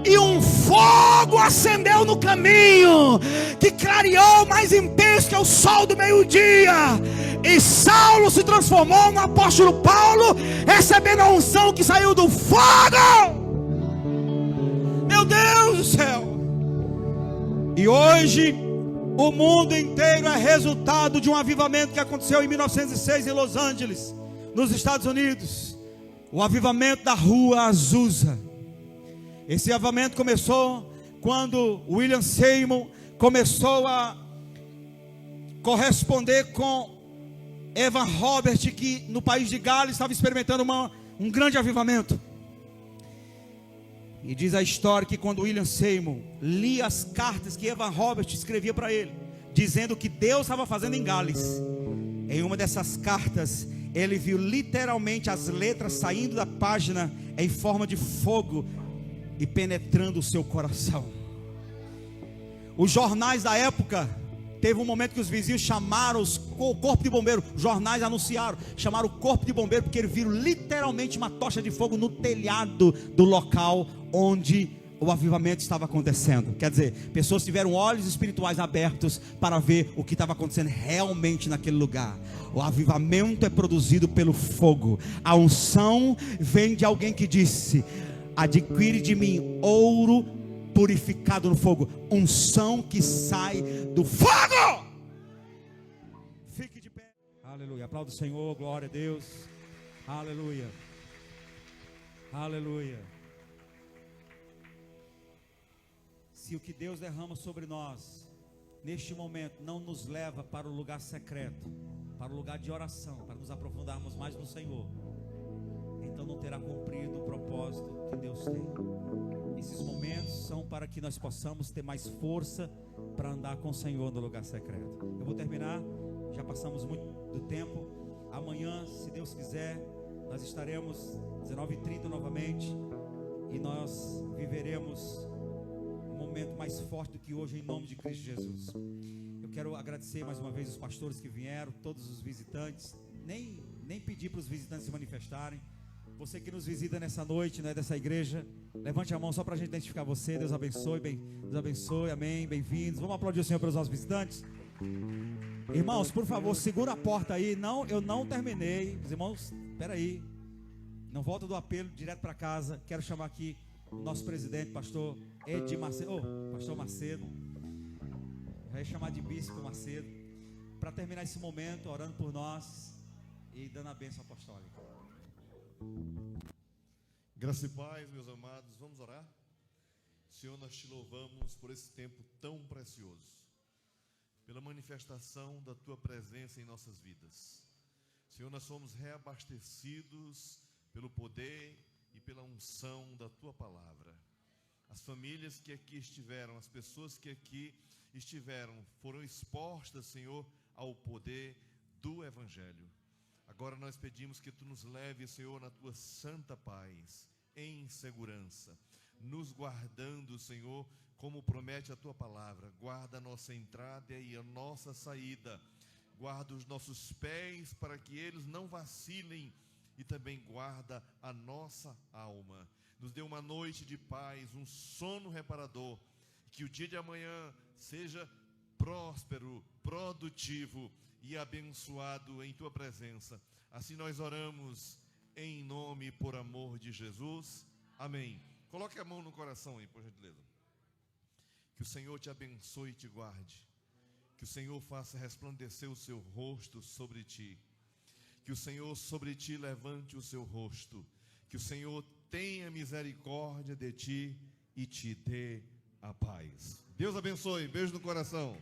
e um fogo acendeu no caminho, que clareou mais intenso que o sol do meio-dia, e Saulo se transformou no apóstolo Paulo, recebendo a unção que saiu do fogo. Meu Deus do céu! E hoje o mundo inteiro é resultado de um avivamento que aconteceu em 1906 em Los Angeles, nos Estados Unidos. O avivamento da rua Azusa. Esse avivamento começou quando William Seymour começou a corresponder com Evan Robert, que no país de Gales estava experimentando um grande avivamento. E diz a história que quando William Seymour lia as cartas que Evan Robert escrevia para ele, dizendo o que Deus estava fazendo em Gales, em uma dessas cartas ele viu literalmente as letras saindo da página em forma de fogo e penetrando o seu coração. Os jornais da época, teve um momento que os vizinhos chamaram o corpo de bombeiro. Os jornais anunciaram, chamaram o corpo de bombeiro, porque eles viram literalmente uma tocha de fogo no telhado do local onde o avivamento estava acontecendo. Quer dizer, pessoas tiveram olhos espirituais abertos para ver o que estava acontecendo realmente naquele lugar. O avivamento é produzido pelo fogo. A unção vem de alguém que disse: adquire de mim ouro purificado no fogo. Unção que sai do fogo. Fique de pé. Aleluia. Aplauda o Senhor. Glória a Deus. Aleluia. Aleluia. Se o que Deus derrama sobre nós neste momento não nos leva para o lugar secreto, para o lugar de oração, para nos aprofundarmos mais no Senhor, então não terá cumprido o propósito que Deus tem. Esses momentos são para que nós possamos ter mais força para andar com o Senhor no lugar secreto. Eu vou terminar, já passamos muito do tempo. Amanhã, se Deus quiser, nós estaremos 19h30 novamente e nós viveremos um momento mais forte do que hoje, em nome de Cristo Jesus. Eu quero agradecer mais uma vez os pastores que vieram, todos os visitantes. Nem pedir para os visitantes se manifestarem. Você que nos visita nessa noite, não é dessa igreja, levante a mão só para a gente identificar você. Deus abençoe, Deus abençoe, amém, bem-vindos. Vamos aplaudir o Senhor pelos nossos visitantes. Irmãos, por favor, segura a porta aí. Não, eu não terminei. Os irmãos, espera aí. Não volta do apelo, direto para casa. Quero chamar aqui o nosso presidente, pastor Ed Macedo. Pastor Macedo. Já ia chamar de bispo Macedo. Para terminar esse momento, orando por nós e dando a bênção apostólica. Graça e paz, meus amados, vamos orar? Senhor, nós te louvamos por esse tempo tão precioso, pela manifestação da tua presença em nossas vidas. Senhor, nós somos reabastecidos pelo poder e pela unção da tua palavra. As famílias que aqui estiveram, as pessoas que aqui estiveram, foram expostas, Senhor, ao poder do Evangelho. Agora nós pedimos que tu nos leve, Senhor, na tua santa paz, em segurança, nos guardando, Senhor, como promete a tua palavra. Guarda a nossa entrada e a nossa saída, guarda os nossos pés para que eles não vacilem, e também guarda a nossa alma. Nos dê uma noite de paz, um sono reparador, que o dia de amanhã seja próspero, produtivo e abençoado em tua presença. Assim nós oramos em nome e por amor de Jesus. Amém. Coloque a mão no coração aí, por gentileza. Que o Senhor te abençoe e te guarde. Que o Senhor faça resplandecer o seu rosto sobre ti. Que o Senhor sobre ti levante o seu rosto. Que o Senhor tenha misericórdia de ti e te dê a paz. Deus abençoe. Beijo no coração.